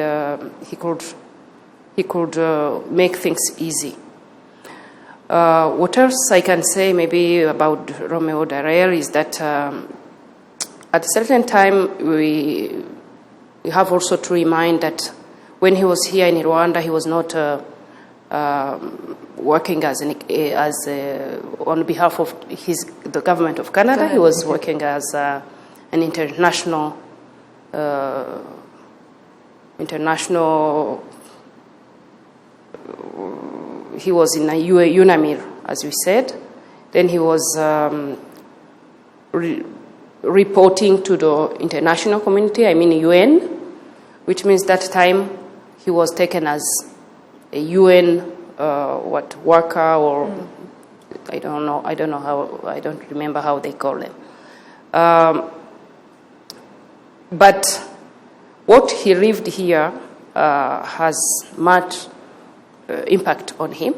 he could make things easy. What else I can say maybe about Romeo Dallaire is that at a certain time we have also to remind that when he was here in Rwanda, he was not working on behalf of the government of Canada. He was working as an international. He was in UNAMIR, as we said. Then he was reporting to the international community, I mean UN, which means that time he was taken as a UN worker, or I don't remember how they call them. But what he lived here has much impact on him,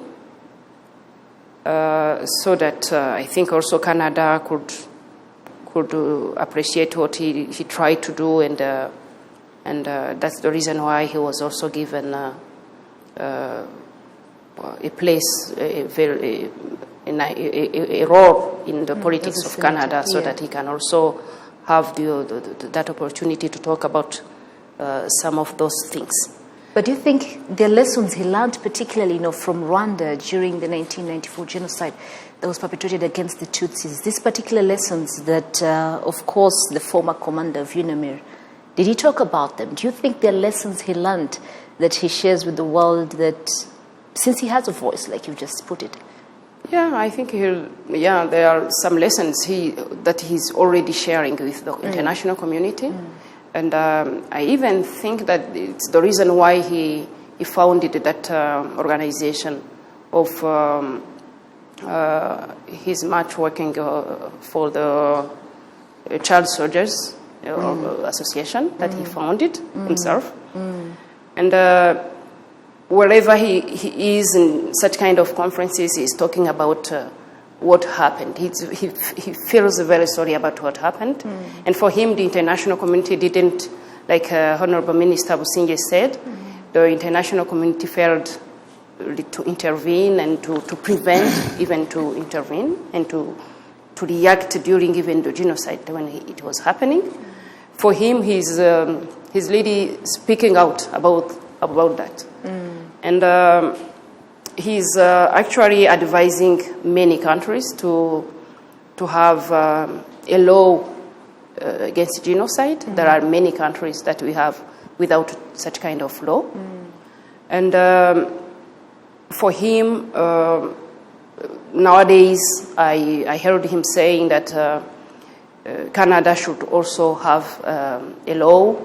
so that I think also Canada could appreciate what he tried to do, and that's the reason why he was also given a place, a role in the politics of Canada, so that he can also have that opportunity to talk about some of those things. But do you think the lessons he learned, particularly from Rwanda during the 1994 genocide that was perpetrated against the Tutsis, these particular lessons that, of course, the former commander of UNAMIR, did he talk about them? Do you think there are lessons he learned that he shares with the world, that since he has a voice, like you just put it? Yeah, I think there are some lessons that he's already sharing with the international community. And I even think that it's the reason why he founded that organization of his much working for the child soldiers association that he founded himself. And wherever he is in such kind of conferences, he's talking about what happened. He feels very sorry about what happened. And for him, the international community didn't, like Honorable Minister Businge said, the international community failed to intervene and to prevent, even to intervene, and to react during even the genocide when it was happening. For him, he's really speaking out about that. And he's actually advising many countries to have a law against genocide. There are many countries that we have without such kind of law. And for him, nowadays, I heard him saying that Canada should also have a law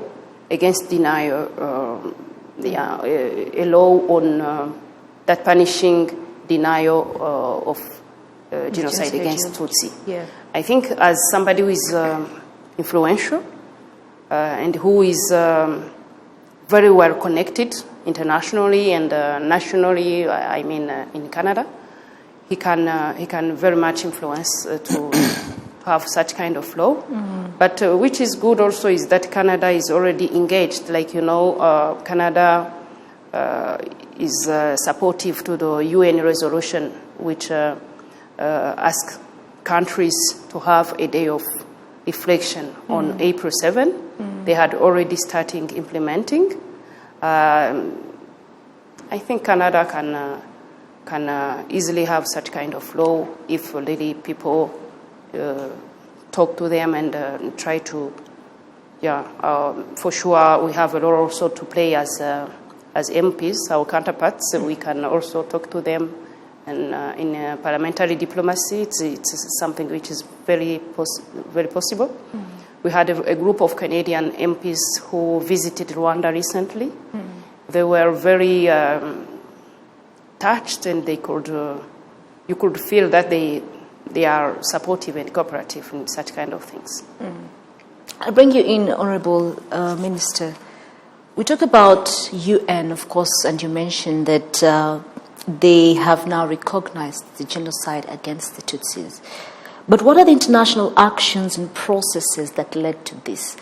against denial, a law on that punishing denial of genocide against Tutsi. Yeah. I think as somebody who is influential and who is very well connected internationally and nationally, I mean in Canada, he can very much influence to have such kind of law. But which is good also is that Canada is already engaged. Like, Canada is supportive to the UN resolution, which asks countries to have a day of reflection on April 7. They had already started implementing. I think Canada can easily have such kind of law if really people talk to them and try to. For sure we have a role also to play as MPs, our counterparts. So we can also talk to them, and in parliamentary diplomacy, it's something which is very possible. We had a group of Canadian MPs who visited Rwanda recently. They were very touched, and you could feel that they are supportive and cooperative in such kind of things. I'll bring you in, Honourable Minister. We talk about UN, of course, and you mentioned that they have now recognized the genocide against the Tutsis. But what are the international actions and processes that led to this?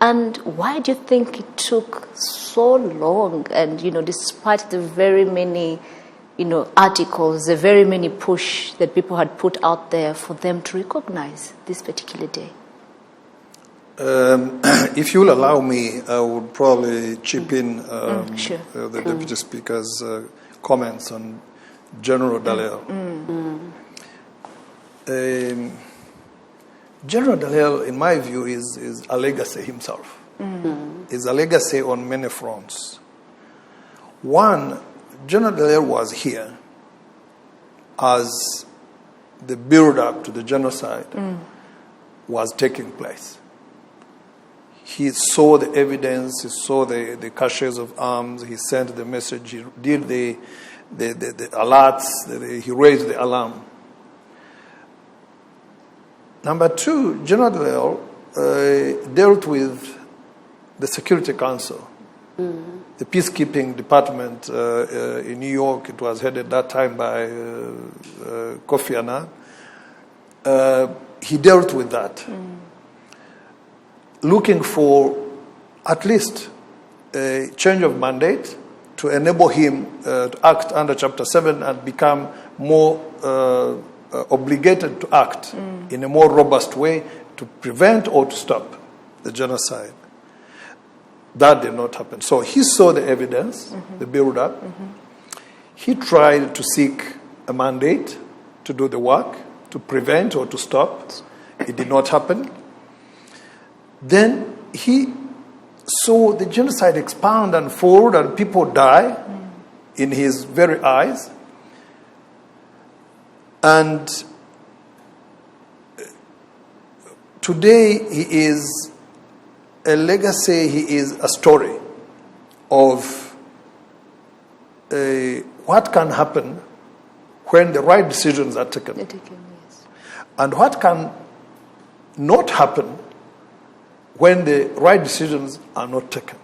And why do you think it took so long? And, despite the very many, articles, the very many push that people had put out there for them to recognize this particular day? If you'll allow me, I would probably chip in Sure. The Deputy Speaker's comments on General Dallaire. General Dallaire, in my view, is a legacy himself. Is a legacy on many fronts. One, General Dallaire was here as the build-up to the genocide was taking place. He saw the evidence, he saw the caches of arms, he sent the message, he did the alerts, he raised the alarm. Number two, General Dallaire dealt with the Security Council, the peacekeeping department in New York. It was headed that time by Kofi Annan. He dealt with that, looking for at least a change of mandate to enable him to act under Chapter 7 and become more obligated to act in a more robust way to prevent or to stop the genocide. That did not happen. So he saw the evidence, the build-up. He tried to seek a mandate to do the work, to prevent or to stop. It did not happen. Then he saw the genocide expand and unfold and people die in his very eyes. And today he is a legacy, he is a story of what can happen when the right decisions are taken. Yes. And what can not happen when the right decisions are not taken.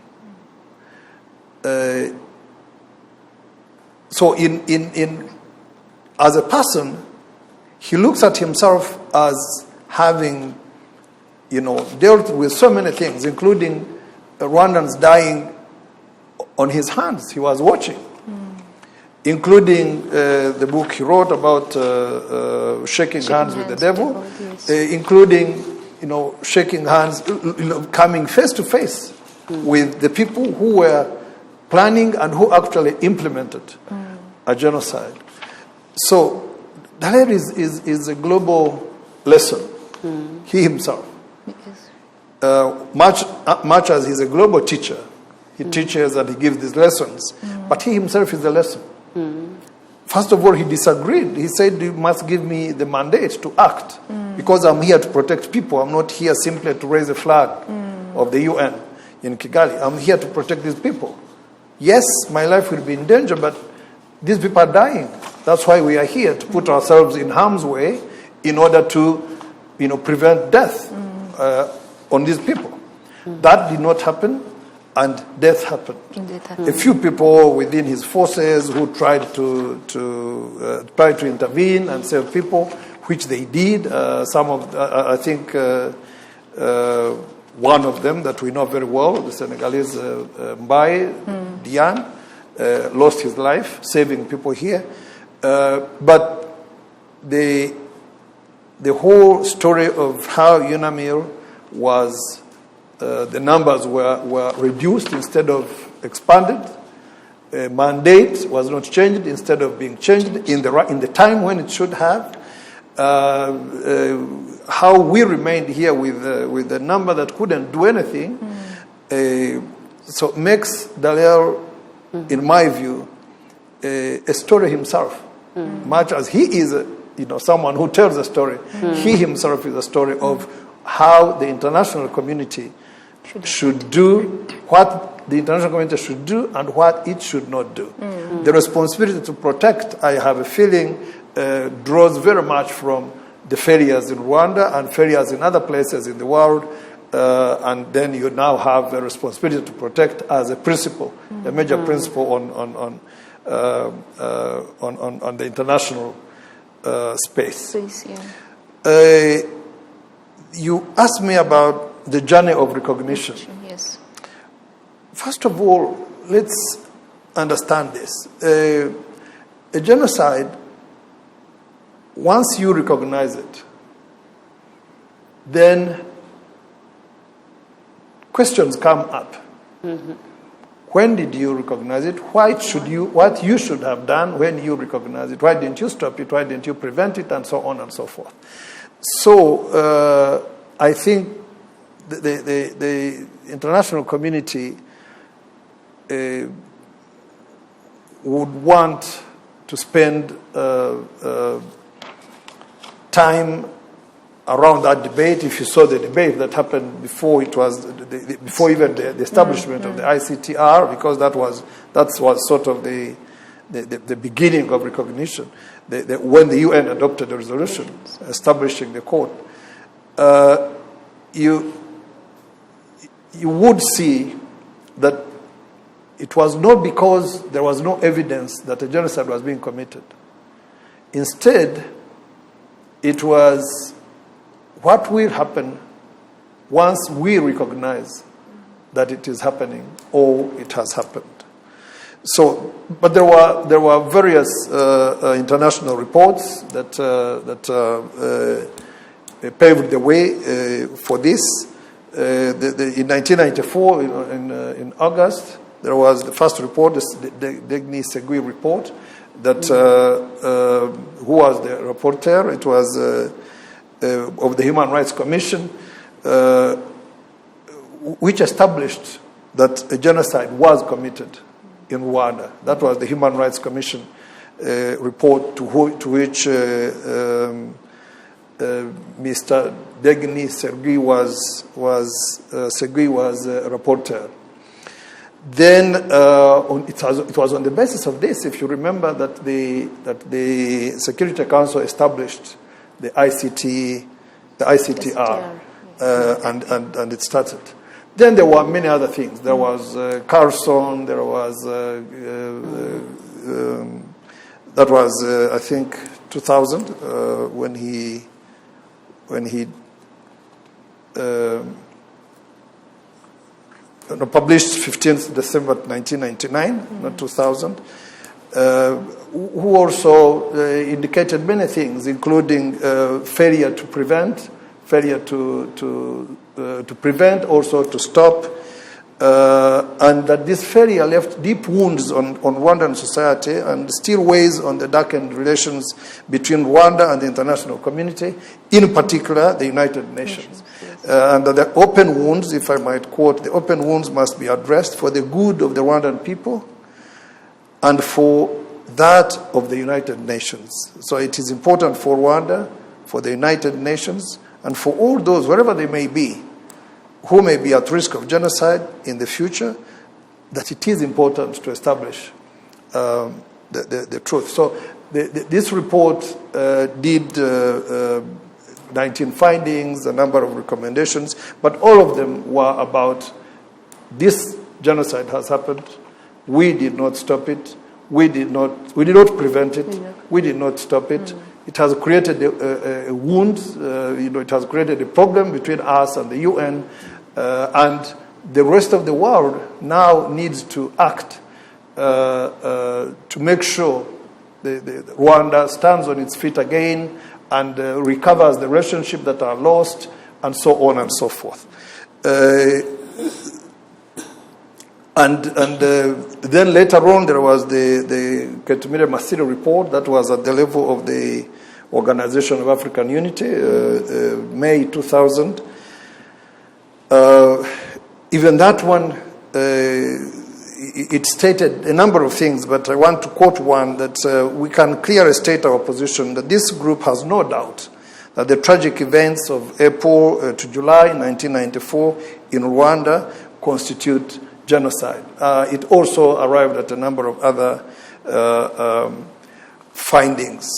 So as a person, he looks at himself as having, dealt with so many things, including Rwandans dying on his hands. He was watching, including the book he wrote about shaking hands with the devil, yes. including, shaking hands, coming face to face with the people who were planning and who actually implemented a genocide. So Dallaire is a global lesson. He himself, much as he's a global teacher, he teaches and he gives these lessons, but he himself is a lesson. First of all, he disagreed. He said, you must give me the mandate to act because I'm here to protect people. I'm not here simply to raise a flag of the UN in Kigali. I'm here to protect these people. Yes, my life will be in danger, but these people are dying. That's why we are here, to put ourselves in harm's way in order to, prevent death on these people. That did not happen, and death happened. A few people within his forces who tried to intervene and save people, which they did. I think one of them that we know very well, the Senegalese Mbaye Diane, lost his life saving people here. But the whole story of how UNAMIR was, the numbers were reduced instead of expanded. Mandate was not changed instead of being changed in the time when it should have. How we remained here with a number that couldn't do anything, so makes Dallaire, in my view, a story himself. Much as he is, someone who tells a story, he himself is a story of how the international community should do, what the international community should do, and what it should not do. The responsibility to protect, I have a feeling, draws very much from the failures in Rwanda and failures in other places in the world, and then you now have a responsibility to protect as a principle, a major principle on the international space. Please, yeah. You asked me about the journey of recognition. Yes. First of all, let's understand this. A genocide, once you recognize it, then questions come up. Mm-hmm. When did you recognize it? What you should have done when you recognize it? Why didn't you stop it? Why didn't you prevent it? And so on and so forth. So I think the international community would want to spend time around that debate. If you saw the debate that happened before it was before even the establishment of the ICTR, because that was sort of the beginning of recognition. When the UN adopted a resolution establishing the court, you would see that it was not because there was no evidence that a genocide was being committed. Instead, it was what will happen once we recognize that it is happening or it has happened. So, but there were various international reports that paved the way for this. In 1994, in August, there was the first report, the Degni-Segui report, that who was the rapporteur? It was of the Human Rights Commission, which established that a genocide was committed in Rwanda. That was the Human Rights Commission report to which Mr. Degni-Segui was a rapporteur. Then it was on the basis of this, if you remember, that the Security Council established the ICTR, and it started. Then there were many other things. There was Carson. There was that was I think 2000 when he published 15th December 1999, not 2000. Who also indicated many things, including failure to prevent, also to stop, and that this failure left deep wounds on Rwandan society and still weighs on the darkened relations between Rwanda and the international community, in particular the United Nations. And the open wounds, if I might quote, the open wounds must be addressed for the good of the Rwandan people and for that of the United Nations. So it is important for Rwanda, for the United Nations, and for all those, wherever they may be, who may be at risk of genocide in the future, that it is important to establish the truth. So this report did 19 findings, a number of recommendations, but all of them were about this genocide has happened. We did not stop it. We did not prevent it. We did not stop it. It has created a wound. It has created a problem between us and the UN, and the rest of the world now needs to act to make sure the Rwanda stands on its feet again and recovers the relationships that are lost, and so on and so forth. And then later on, there was the Ketumire Masiro report that was at the level of the Organization of African Unity, May 2000. Even that one, it stated a number of things, but I want to quote one that we can clearly state our position that this group has no doubt that the tragic events of April to July 1994 in Rwanda constitute genocide. It also arrived at a number of other findings.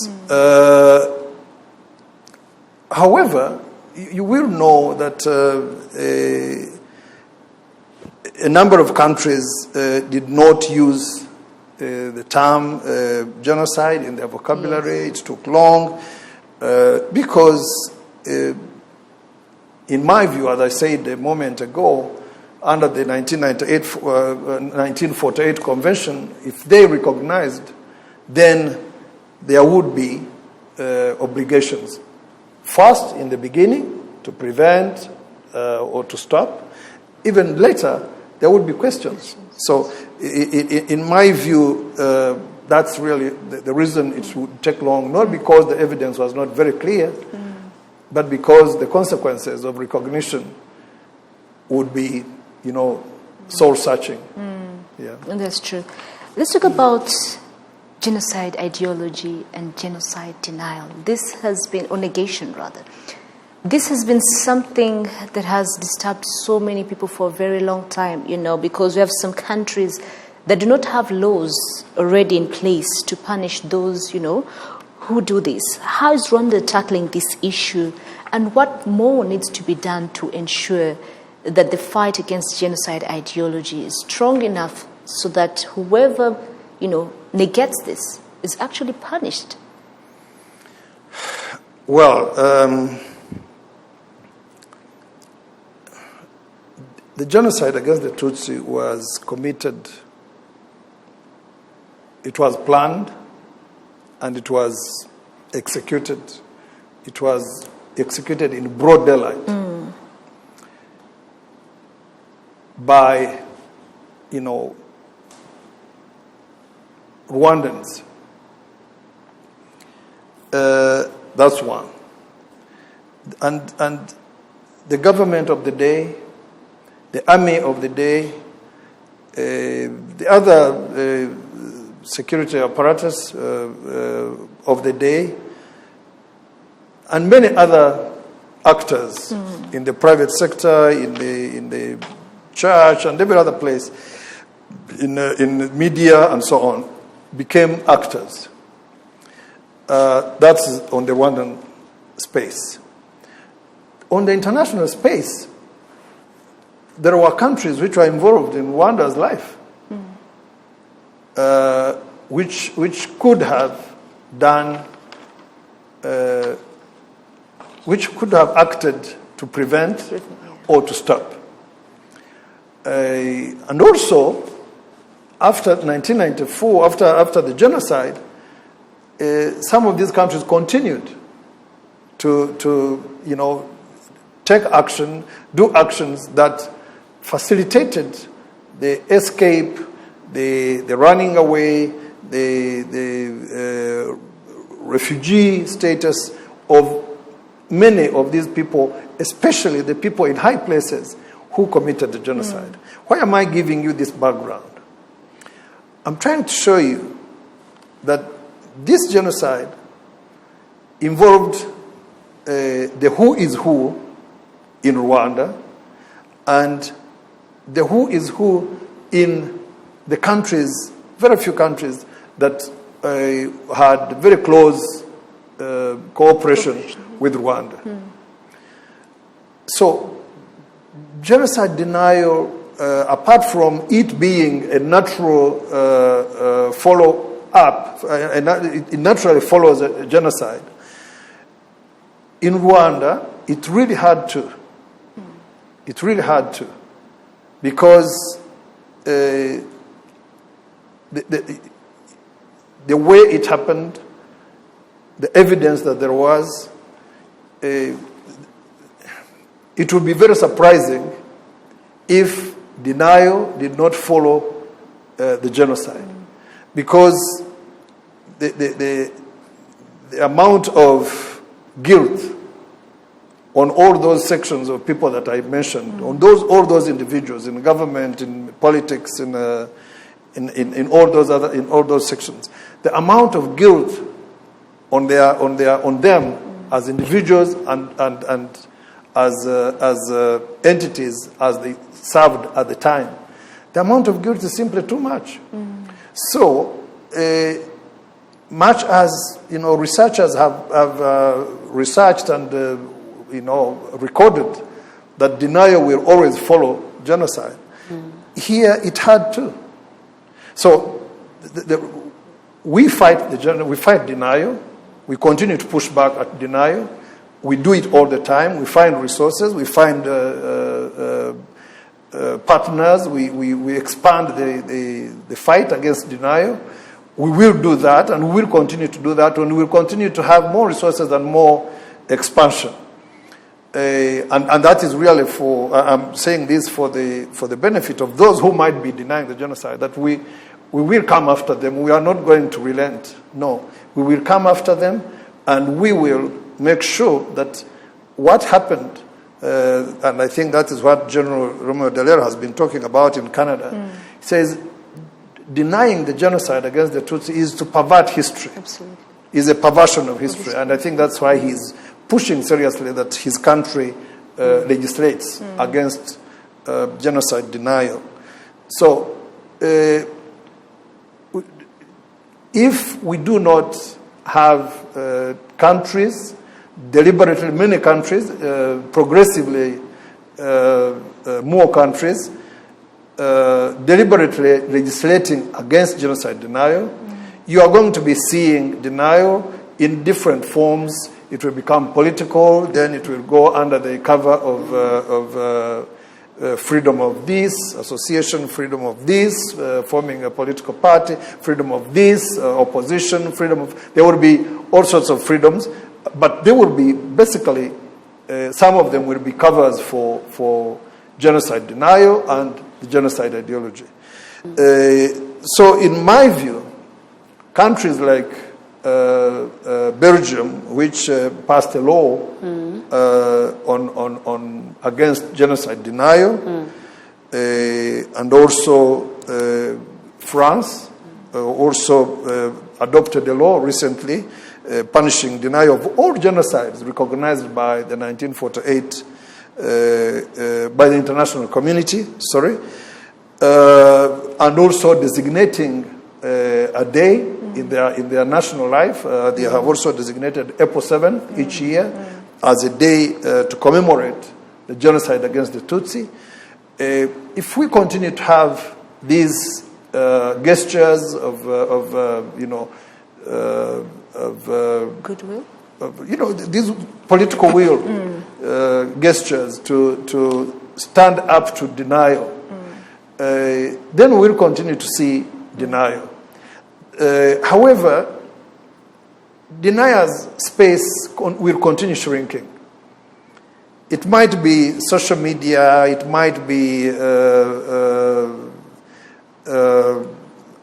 However, you will know that a number of countries did not use the term genocide in their vocabulary. Yes. It took long because, in my view, as I said a moment ago, under the 1948 Convention, if they recognized, then there would be obligations. First, in the beginning, to prevent or to stop. Even later, there would be questions. So, in my view, that's really the reason it would take long, not because the evidence was not very clear, but because the consequences of recognition would be, soul-searching. Yeah. And that's true. Let's talk about genocide ideology and genocide denial. This has been, or negation rather. This has been something that has disturbed so many people for a very long time, because we have some countries that do not have laws already in place to punish those, who do this. How is Rwanda tackling this issue, and what more needs to be done to ensure that the fight against genocide ideology is strong enough so that whoever, negates this is actually punished? Well, the genocide against the Tutsi was committed, it was planned, and it was executed. It was executed in broad daylight by, Rwandans. That's one. And the government of the day, the army of the day, the other security apparatus of the day, and many other actors in the private sector, in the church, and every other place, in media and so on, became actors. That's on the Rwandan space. On the international space, there were countries which were involved in Rwanda's life, which could have done, which could have acted to prevent or to stop. And also, after 1994, after the genocide, some of these countries continued to take action, do actions that facilitated the escape, the running away, the refugee status of many of these people, especially the people in high places who committed the genocide. Why am I giving you this background? I'm trying to show you that this genocide involved the who is who in Rwanda and the who is who in the countries, very few countries that had very close cooperation with Rwanda. So, genocide denial, apart from it being a natural follow-up, it naturally follows a genocide, in Rwanda, it really had to. It really had to. Because the way it happened, the evidence that there was, it would be very surprising if denial did not follow the genocide. Because the amount of guilt on all those sections of people that I mentioned, on all those individuals in government, in politics, in all those sections, the amount of guilt on them as individuals and as entities as they served at the time, the amount of guilt is simply too much. So, much as researchers have researched and recorded that denial will always follow genocide, here it had to. So, we fight denial. We continue to push back at denial. We do it all the time. We find resources. We find partners. We expand the fight against denial. We will do that, and we will continue to do that, and we will continue to have more resources and more expansion. And that is really I'm saying this for the benefit of those who might be denying the genocide, that we will come after them. We are not going to relent. No, we will come after them, and we will make sure that what happened, and I think that is what General Romeo Dallaire has been talking about in Canada. He says, denying the genocide against the Tutsi is to pervert history. Absolutely. Is a perversion of history. And I think that's why he's pushing seriously that his country legislates against genocide denial. So, if we do not have countries, deliberately many countries, progressively more countries, deliberately legislating against genocide denial, you are going to be seeing denial in different forms. It will become political, then it will go under the cover of freedom of this, association, freedom of this, forming a political party, freedom of this, opposition, there will be all sorts of freedoms, but there will be basically, some of them will be covers for genocide denial and the genocide ideology. So in my view, countries like Belgium, which passed a law on against genocide denial, and also France also adopted a law recently punishing denial of all genocides recognized by the 1948 by the international community. And also designating a day in their national life. They have also designated April 7th each year as a day to commemorate the genocide against the Tutsi. If we continue to have these gestures of goodwill, these political will gestures to stand up to denial, then we'll continue to see denial. However, deniers' space will continue shrinking. It might be social media, it might be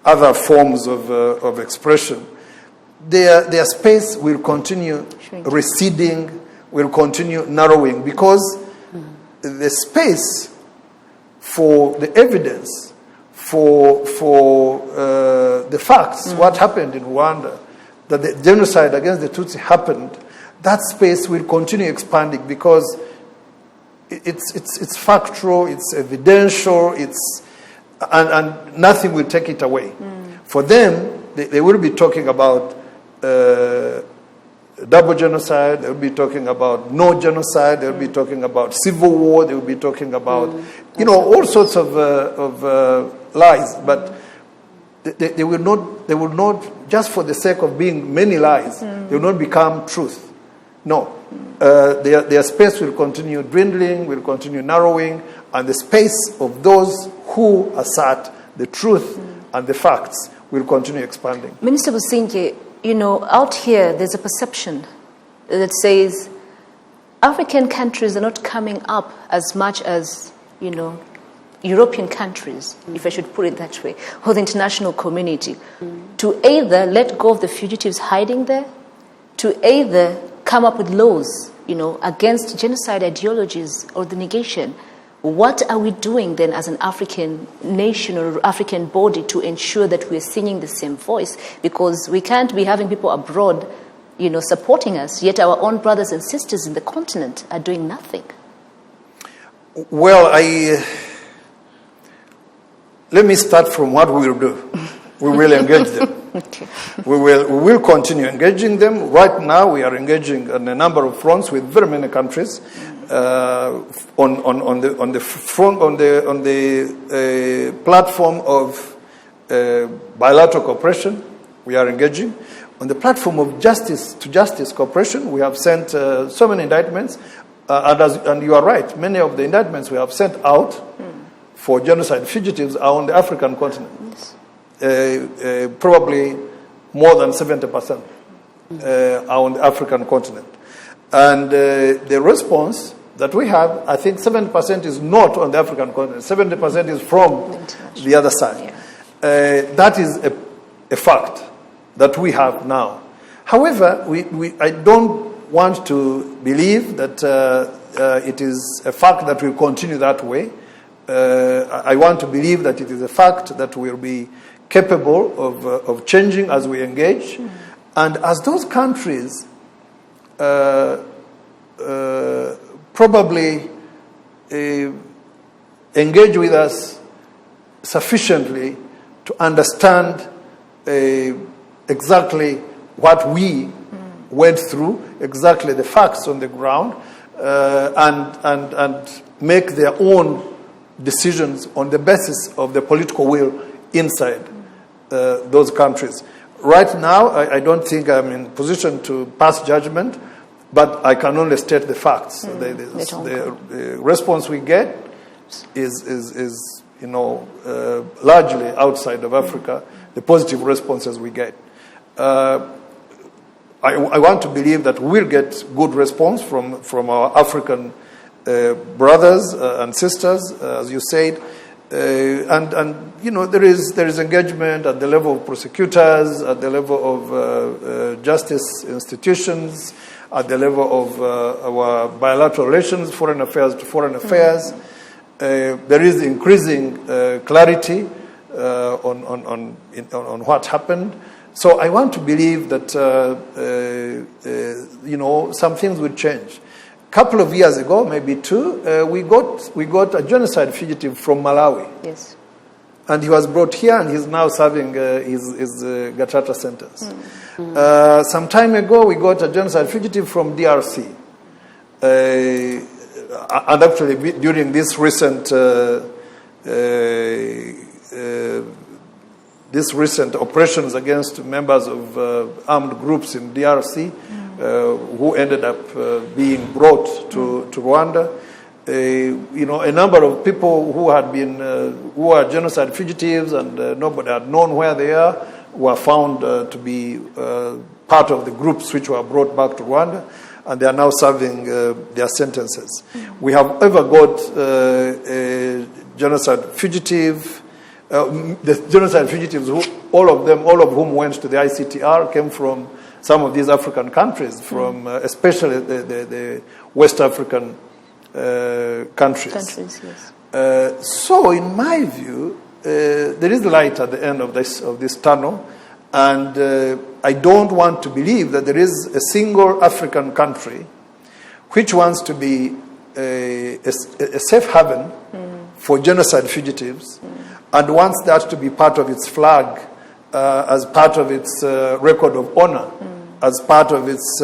other forms of expression. Their space will continue receding, will continue narrowing, because the space for the evidence, for the facts, what happened in Rwanda, that the genocide against the Tutsi happened, that space will continue expanding because it's factual, it's evidential, and nothing will take it away. For them, they will be talking about double genocide, they will be talking about no genocide, they will be talking about civil war, they will be talking about, all sorts of lies, but they will not, just for the sake of being many lies, they will not become truth. No. Their space will continue dwindling, will continue narrowing, and the space of those who assert the truth and the facts will continue expanding. Minister Businge, out here there's a perception that says African countries are not coming up as much as, European countries, if I should put it that way, or the international community, to either let go of the fugitives hiding there, to either come up with laws, against genocide ideologies or the negation. What are we doing then as an African nation or African body to ensure that we're singing the same voice? Because we can't be having people abroad, supporting us, yet our own brothers and sisters in the continent are doing nothing. Well, let me start from what we will do. We will engage them. Okay. We will continue engaging them. Right now, we are engaging on a number of fronts with very many countries. On the platform of bilateral cooperation, we are engaging. On the platform of justice to justice cooperation, we have sent so many indictments. And you are right, many of the indictments we have sent out for genocide fugitives are on the African continent. Yes. Probably more than 70% are on the African continent. And the response that we have, I think 70% is not on the African continent. 70% is from the other side. Yeah. That is a fact that we have now. However, I don't want to believe that it is a fact that will continue that way. I want to believe that it is a fact that will be capable of changing as we engage. And as those countries probably engage with us sufficiently to understand exactly what we went through, exactly the facts on the ground, and make their own decisions on the basis of the political will inside those countries. Right now, I don't think I'm in position to pass judgment, but I can only state the facts. The response we get is largely outside of Africa, the positive responses we get. I want to believe that we'll get good response from our African brothers and sisters, as you said, and there is engagement at the level of prosecutors, at the level of justice institutions, at the level of our bilateral relations, foreign affairs to foreign affairs. There is increasing clarity on what happened. So I want to believe that some things will change. A couple of years ago, maybe two, we got a genocide fugitive from Malawi. Yes. And he was brought here, and he's now serving his Gatsata sentence. Some time ago, we got a genocide fugitive from DRC. And actually, during this recent operations against members of armed groups in DRC, who ended up being brought to Rwanda. A number of people who had been who are genocide fugitives and nobody had known where they are were found to be part of the groups which were brought back to Rwanda, and they are now serving their sentences. We have ever got a genocide fugitive. The genocide fugitives, all of whom went to the ICTR, came from some of these African countries, from especially the West African countries. Yes. So, in my view, there is light at the end of this tunnel, and I don't want to believe that there is a single African country which wants to be a safe haven for genocide fugitives and wants that to be part of its flag, as part of its record of honor, as part of its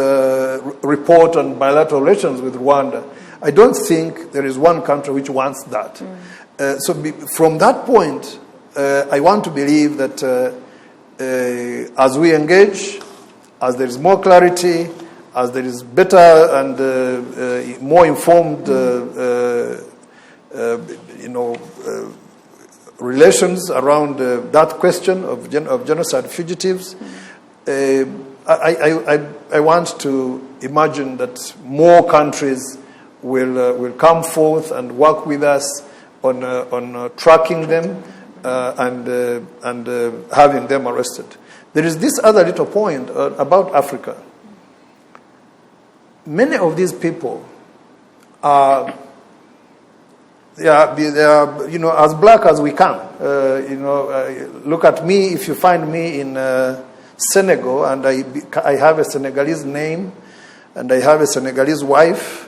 report on bilateral relations with Rwanda. I don't think there is one country which wants that. From that point, I want to believe that as we engage, as there is more clarity, as there is better and more informed, relations around that question of genocide fugitives, I want to imagine that more countries will come forth and work with us on tracking them and having them arrested. There is this other little point about Africa. Many of these people are they are as black as we can. Look at me. If you find me in Senegal and I have a Senegalese name and I have a Senegalese wife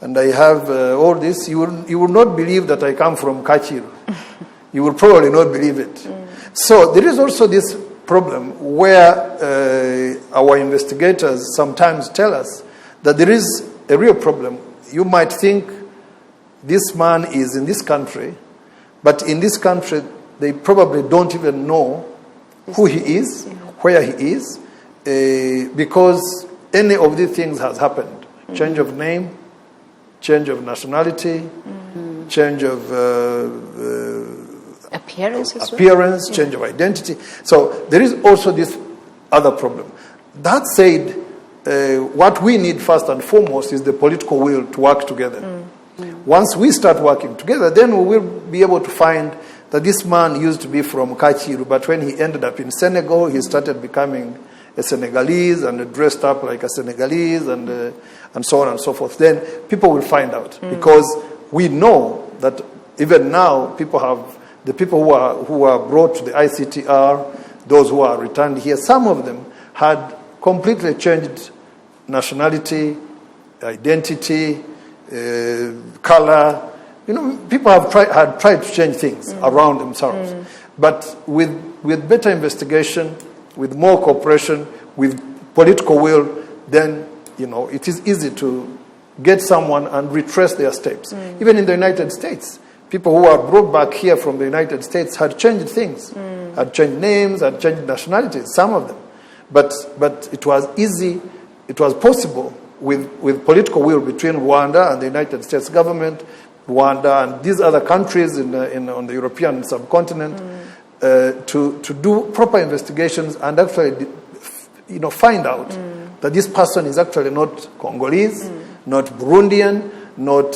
and I have all this, you will not believe that I come from Kachir. You will probably not believe it. So there is also this problem where our investigators sometimes tell us that there is a real problem. You might think this man is in this country, but in this country they probably don't even know who he is, where he is, because any of these things has happened. Change of name, change of nationality, change of appearance, change of identity. So there is also this other problem. That said, what we need first and foremost is the political will to work together. Once we start working together, then we will be able to find that this man used to be from Kachiru, but when he ended up in Senegal, he started becoming a Senegalese and dressed up like a Senegalese and so on and so forth. Then people will find out because we know that even now the people who are brought to the ICTR, those who are returned here, some of them had completely changed nationality, identity, color. People had tried to change things around themselves. But with better investigation, with more cooperation, with political will, then, it is easy to get someone and retrace their steps. Even in the United States, people who are brought back here from the United States had changed things, had changed names, had changed nationalities, some of them. But it was easy, it was possible with political will between Rwanda and the United States government, Rwanda and these other countries on the European subcontinent, to do proper investigations and actually, find out that this person is actually not Congolese, not Burundian, not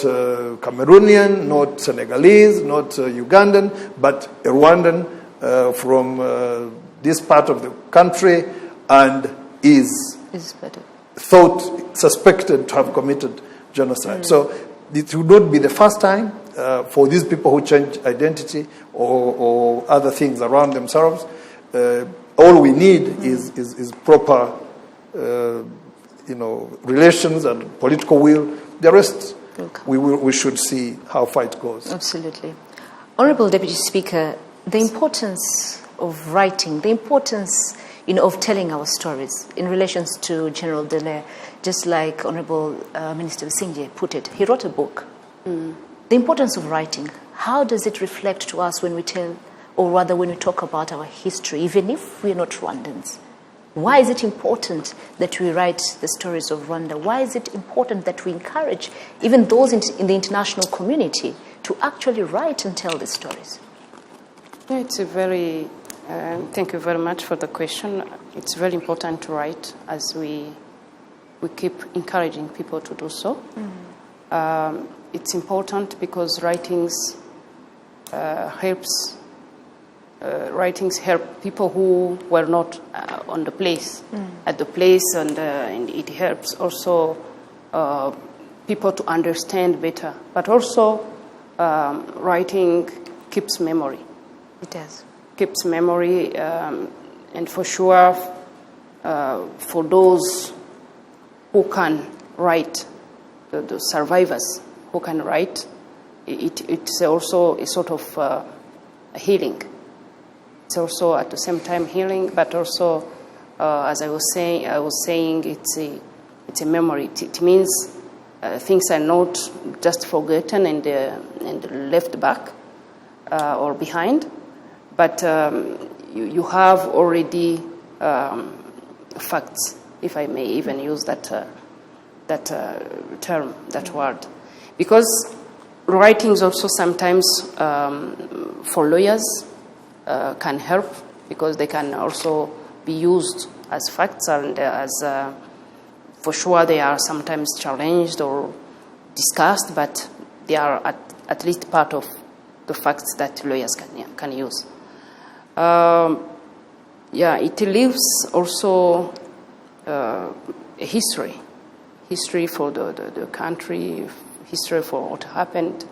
Cameroonian, not Senegalese, not Ugandan, but a Rwandan from this part of the country and is suspected to have committed genocide. So it would not be the first time for these people who change identity or other things around themselves. All we need is proper, relations and political will. The rest, we should see how far it goes. Absolutely. Honorable Deputy Speaker, the importance of writing, the importance of telling our stories in relation to General Dele, just like Honorable Minister Singye put it, he wrote a book. The importance of writing, how does it reflect to us when we tell, or rather when we talk about our history, even if we're not Rwandans? Why is it important that we write the stories of Rwanda? Why is it important that we encourage even those in the international community to actually write and tell the stories? It's a very, thank you very much for the question. It's very important to write as we keep encouraging people to do so. It's important because writings help people who were not on the place, at the place, and it helps also people to understand better. But also, writing keeps memory. It does. Keeps memory, and for sure, for those who can write, the survivors who can write, it's also a sort of a healing. It's also at the same time healing, but also, as I was saying, it's a memory. It means things are not just forgotten and left back or behind, but you have already facts, if I may even use that term, that word, because writings also sometimes for lawyers can help, because they can also be used as facts, and as for sure they are sometimes challenged or discussed, but they are at least part of the facts that lawyers can use. It leaves also a history for the country, history for what happened.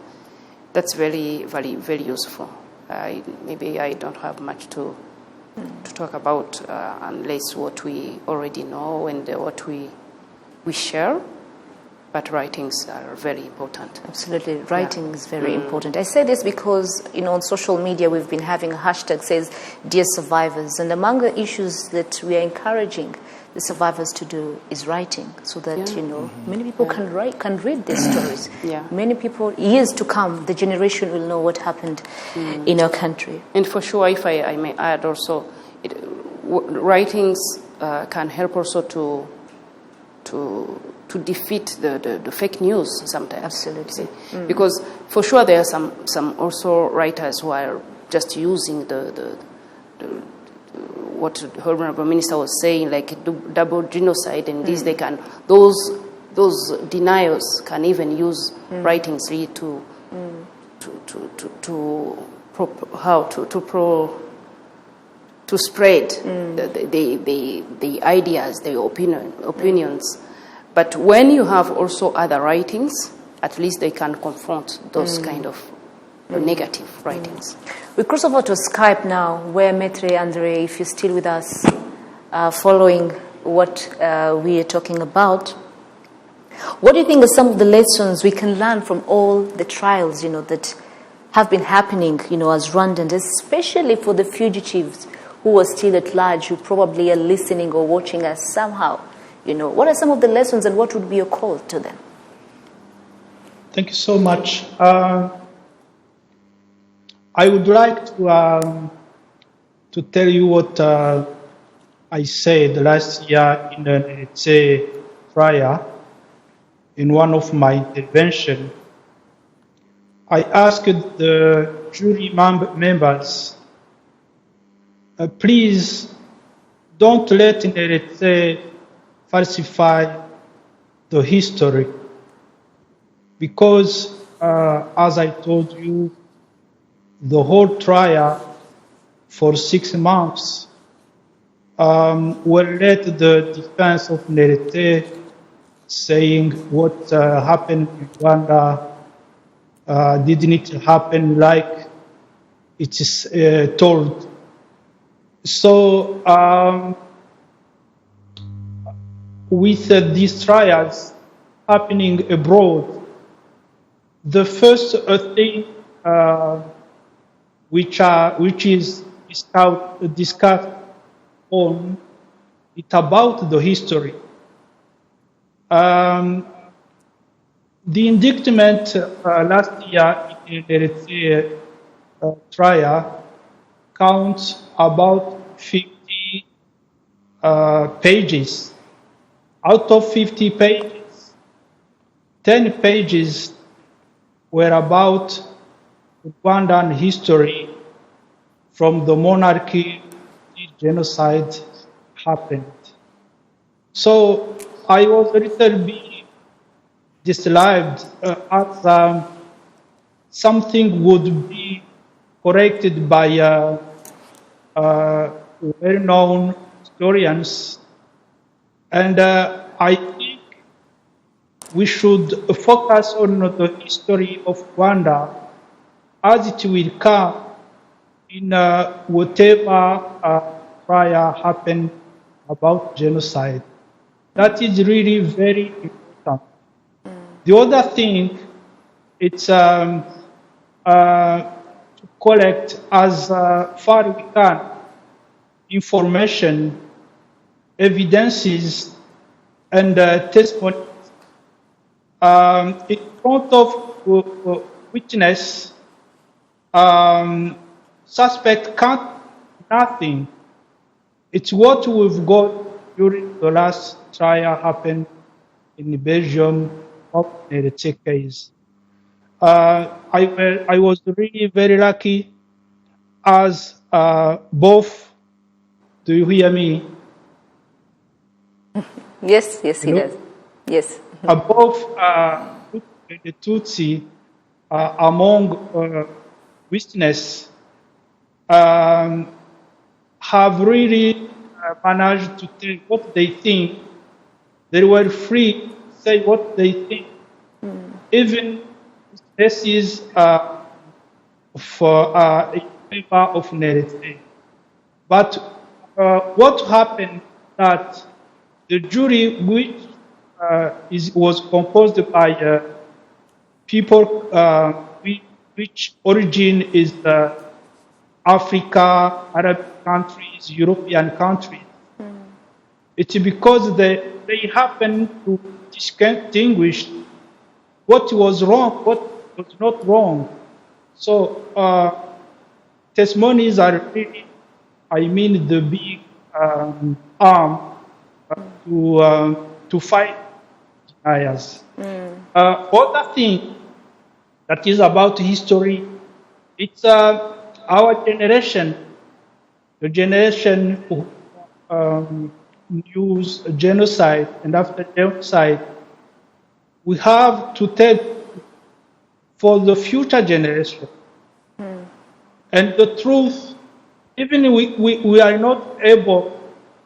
That's very, very, very useful. Maybe I don't have much to talk about unless what we already know and what we share. But writings are very important. Absolutely. Writing is very important. I say this because, on social media we've been having a hashtag says, Dear Survivors. And among the issues that we are encouraging the survivors to do is writing, so that many people can read these stories. Yeah. Many people, years to come, the generation will know what happened in our country. And for sure, if I may add also, writings can help also to defeat the fake news sometimes. Absolutely. Because for sure there are some also writers who are just using the what the Honorable Minister was saying, like double genocide, and this they can, those deniers can even use writings really to spread the ideas, the opinions. But when you have also other writings, at least they can confront those kind of negative writings. We cross over to Skype now, where Maitre Andre, if you're still with us, following what we are talking about, what do you think are some of the lessons we can learn from all the trials, that have been happening, as Rwandans, especially for the fugitives who are still at large, who probably are listening or watching us somehow? What are some of the lessons, and what would be your call to them? Thank you so much. I would like to tell you what I said last year in an essay trial. In one of my interventions, I asked the jury members, please don't let an essay falsify the history, because as I told you, the whole trial for 6 months will let the defense of Nerete saying what happened in Rwanda didn't happen like it is told. So with these trials happening abroad, the first thing which is discussed on, it's about the history. The indictment last year in the trial counts about 50 pages. Out of 50 pages, 10 pages were about Rwandan history from the monarchy genocide happened. So I was a little bit disturbed as something would be corrected by well-known historians, and I think we should focus on the history of Rwanda as it will come in whatever trial happened about genocide. That is really very important. The other thing, it's to collect as far as we can information, evidences, and testimonies in front of witness. Suspect can't nothing. It's what we've got during the last trial happened in Belgium of the case. I was really very lucky as both. Do you hear me? Yes, he does. Yes. Both the Tutsi among witnesses have really managed to tell what they think. They were free to say what they think. Even this is for a favor of Nerete. But what happened that the jury, which was composed by people which origin is Africa, Arab countries, European countries, It's because they happen to distinguish what was wrong, what was not wrong. So testimonies are really, the big arm to fight deniers. Other thing that is about history, it's our generation, the generation who use genocide, and after genocide, we have to tell for the future generation. And the truth, even we are not able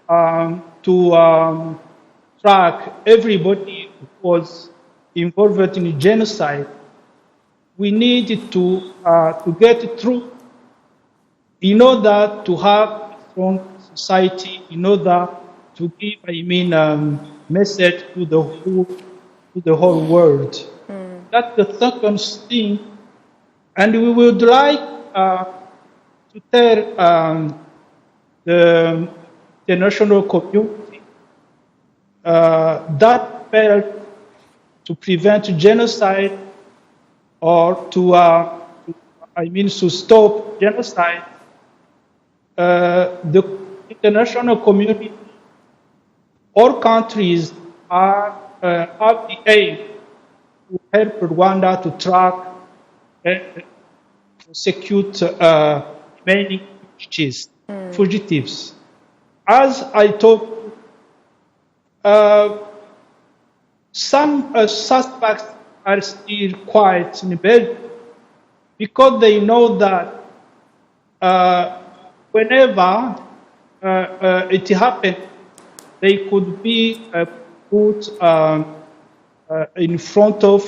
to track everybody who was involved in genocide, we need to get truth in order to have a strong society, in order to give, message to the whole world. That's the second thing, and we would like to tell the international community that failed to prevent genocide or to stop genocide. The international community, all countries have the aim to help Rwanda to track and prosecute remaining fugitives. As I told you, some suspects are still quiet in Belgium because they know that whenever it happened, they could be put in front of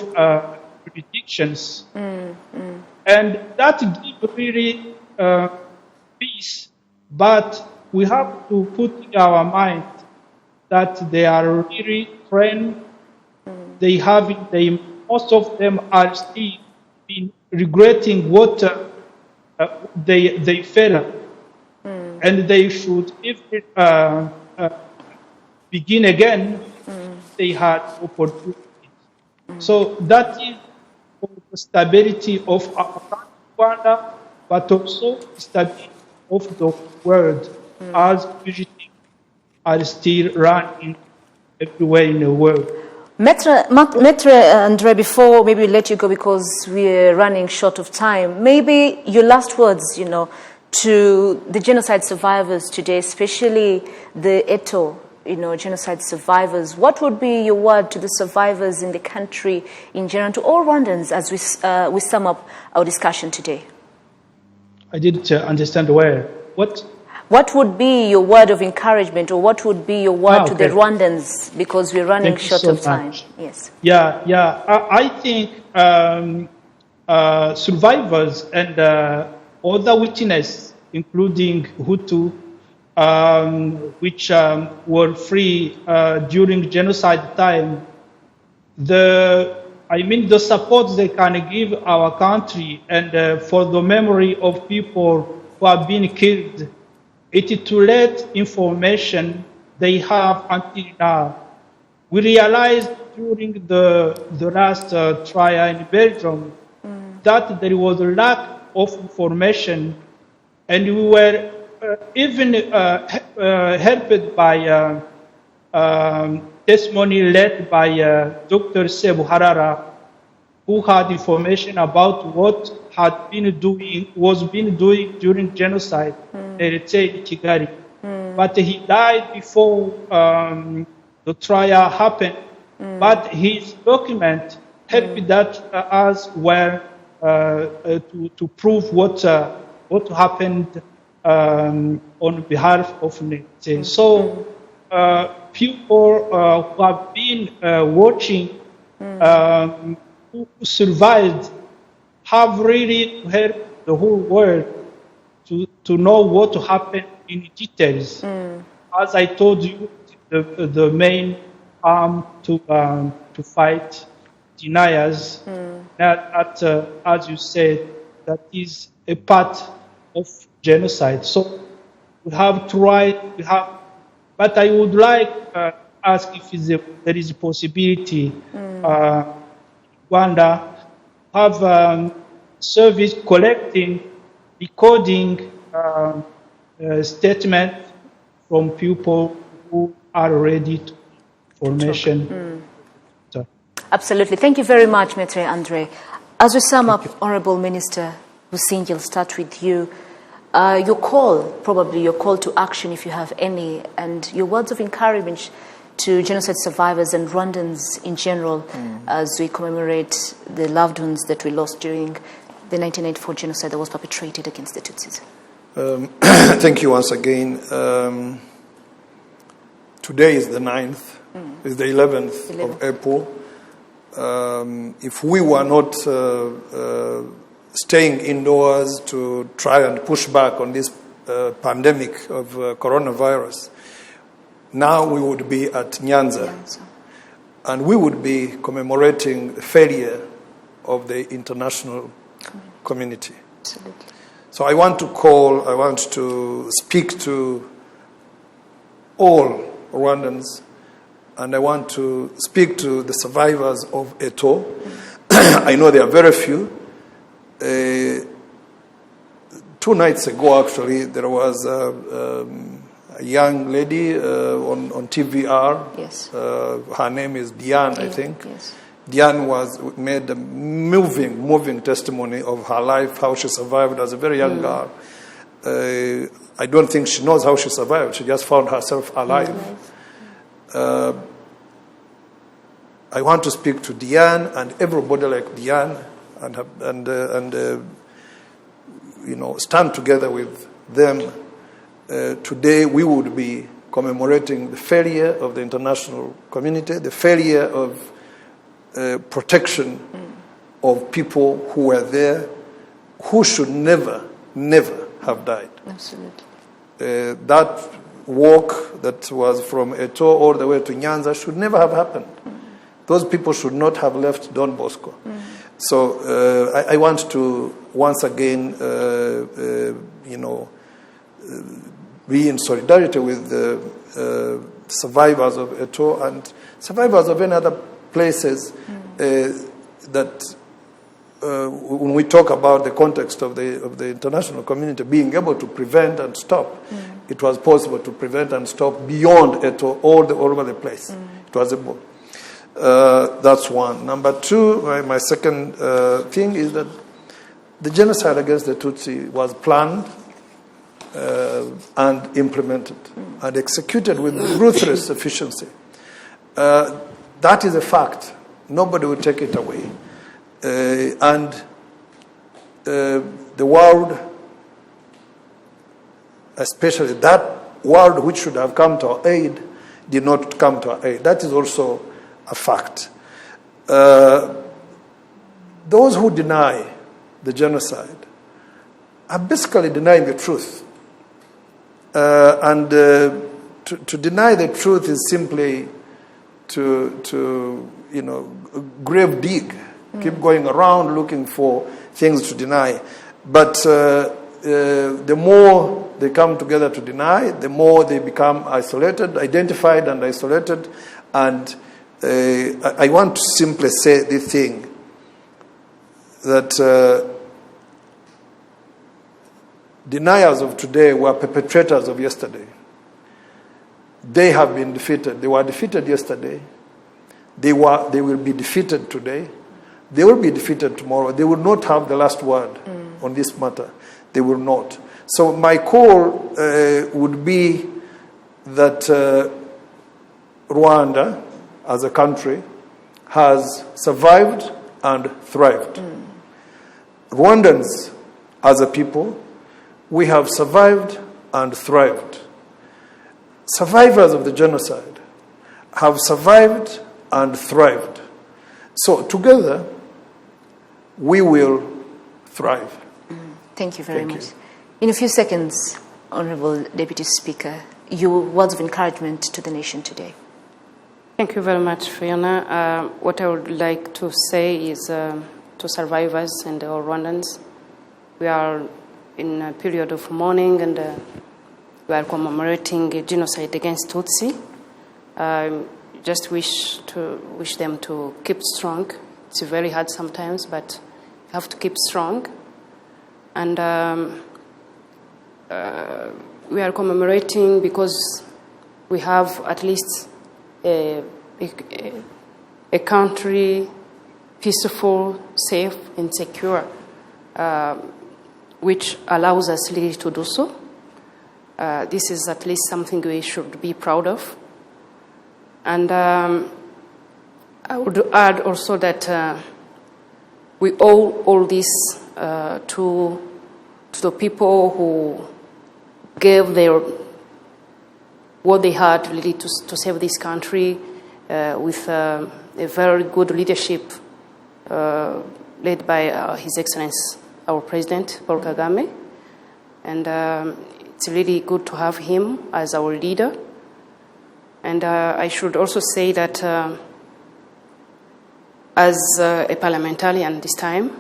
jurisdictions. And that gives really peace, but we have to put in our mind that they are really trained. Most of them are still regretting what they failed, and they should, if begin again, they had opportunities. So that is for the stability of our country, Rwanda, but also the stability of the world, as fugitives are still running everywhere in the world. Maitre Andre, before maybe we let you go because we're running short of time, maybe your last words, to the genocide survivors today, especially the Eto, genocide survivors. What would be your word to the survivors in the country in general, to all Rwandans, as we sum up our discussion today? I didn't understand where. What? What would be your word of encouragement, or what would be your word to the Rwandans, because we're running short of time? Yes. Yeah. I think survivors and other witnesses, including Hutu, which were free during genocide time, the support they can give our country and for the memory of people who have been killed, it is to let information they have until now. We realized during the last trial in Belgium that there was a lack of information, and we were even helped by testimony led by Dr. Sebu Harara, who had information about what was being doing during genocide in Kigali. But he died before the trial happened. But his document helped us well to prove what happened on behalf of Nete. So people who have been watching, who survived, have really helped the whole world to know what happened in details. As I told you, the main arm to fight deniers, that as you said, that is a part of genocide. So we have But I would like ask if there is a possibility Rwanda have service collecting, recording statement from people who are ready to information. Absolutely. Thank you very much, Maitre Andre. As we sum up, Honorable Minister Busingye, I'll start with you. Your call to action, if you have any, and your words of encouragement to genocide survivors and Rwandans in general as we commemorate the loved ones that we lost during the 1994 genocide that was perpetrated against the Tutsis. Thank you once again. Today is the 9th, is the 11th of April. If we were not staying indoors to try and push back on this pandemic of coronavirus, now we would be at Nyanza. And we would be commemorating the failure of the international community. Absolutely. So I want to speak to all Rwandans, and I want to speak to the survivors of Eto. I know there are very few. 2 nights ago, actually, there was a young lady on TVR. Yes. Her name is Diane, I think. Yes. Diane made a moving testimony of her life, how she survived as a very young girl. I don't think she knows how she survived. She just found herself alive. I want to speak to Diane and everybody like Diane, and stand together with them. Today we would be commemorating the failure of the international community, the failure of protection of people who were there, who should never have died. Absolutely. That walk that was from Eto all the way to Nyanza should never have happened. Those people should not have left Don Bosco. So I want to once again, be in solidarity with the survivors of Eto and survivors of any other places that when we talk about the context of the international community being able to prevent and stop, it was possible to prevent and stop beyond Eto all over the place. It was able. That's one. Number two, my second thing is that the genocide against the Tutsi was planned and implemented and executed with ruthless efficiency. That is a fact. Nobody will take it away. And the world, especially that world which should have come to our aid, did not come to our aid. That is also a fact. Those who deny the genocide are basically denying the truth. And to deny the truth is simply to grave dig, keep going around looking for things to deny. But the more they come together to deny, the more they become identified and isolated. And I want to simply say this thing, that deniers of today were perpetrators of yesterday. They have been defeated. They were defeated yesterday. They will be defeated today. They will be defeated tomorrow. They will not have the last word on this matter. They will not. So my call would be that Rwanda, as a country, has survived and thrived. Rwandans, as a people, we have survived and thrived. Survivors of the genocide have survived and thrived. So together, we will thrive. Thank you very much. In a few seconds, Honorable Deputy Speaker, your words of encouragement to the nation today. Thank you very much, Fiona. What I would like to say is to survivors and all Rwandans, we are in a period of mourning, and we are commemorating a genocide against Tutsi. Just wish them to keep strong. It's very hard sometimes, but you have to keep strong. And we are commemorating because we have at least a country peaceful, safe, and secure, which allows us really to do so. This is at least something we should be proud of. And I would add also that we owe all this to the people who gave what they had really to save this country with a very good leadership led by His Excellency, our President, Paul Kagame. And it's really good to have him as our leader. And I should also say that as a parliamentarian this time,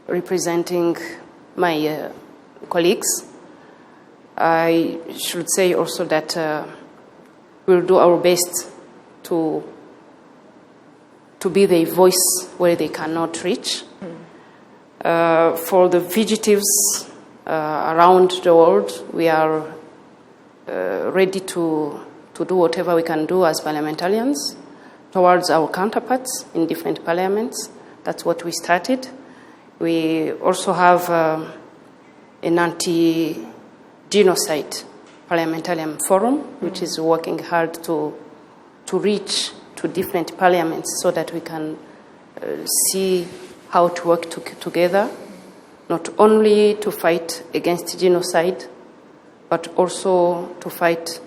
representing my colleagues, I should say also that we'll do our best to be their voice where they cannot reach. For the fugitives around the world, we are ready to do whatever we can do as parliamentarians towards our counterparts in different parliaments. That's what we started. We also have an anti-genocide parliamentarian forum, which is working hard to reach to different parliaments so that we can see how to work together, not only to fight against genocide, but also to fight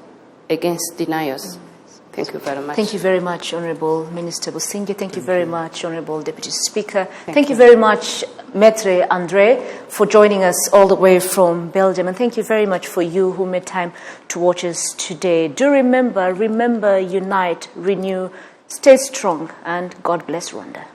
against deniers. Thank you very much. Thank you very much, Honourable Minister Busingye. Thank you very much, Honourable Deputy Speaker. Thank you very much, Maitre Andre, for joining us all the way from Belgium. And thank you very much for you who made time to watch us today. Do remember, unite, renew, stay strong, and God bless Rwanda.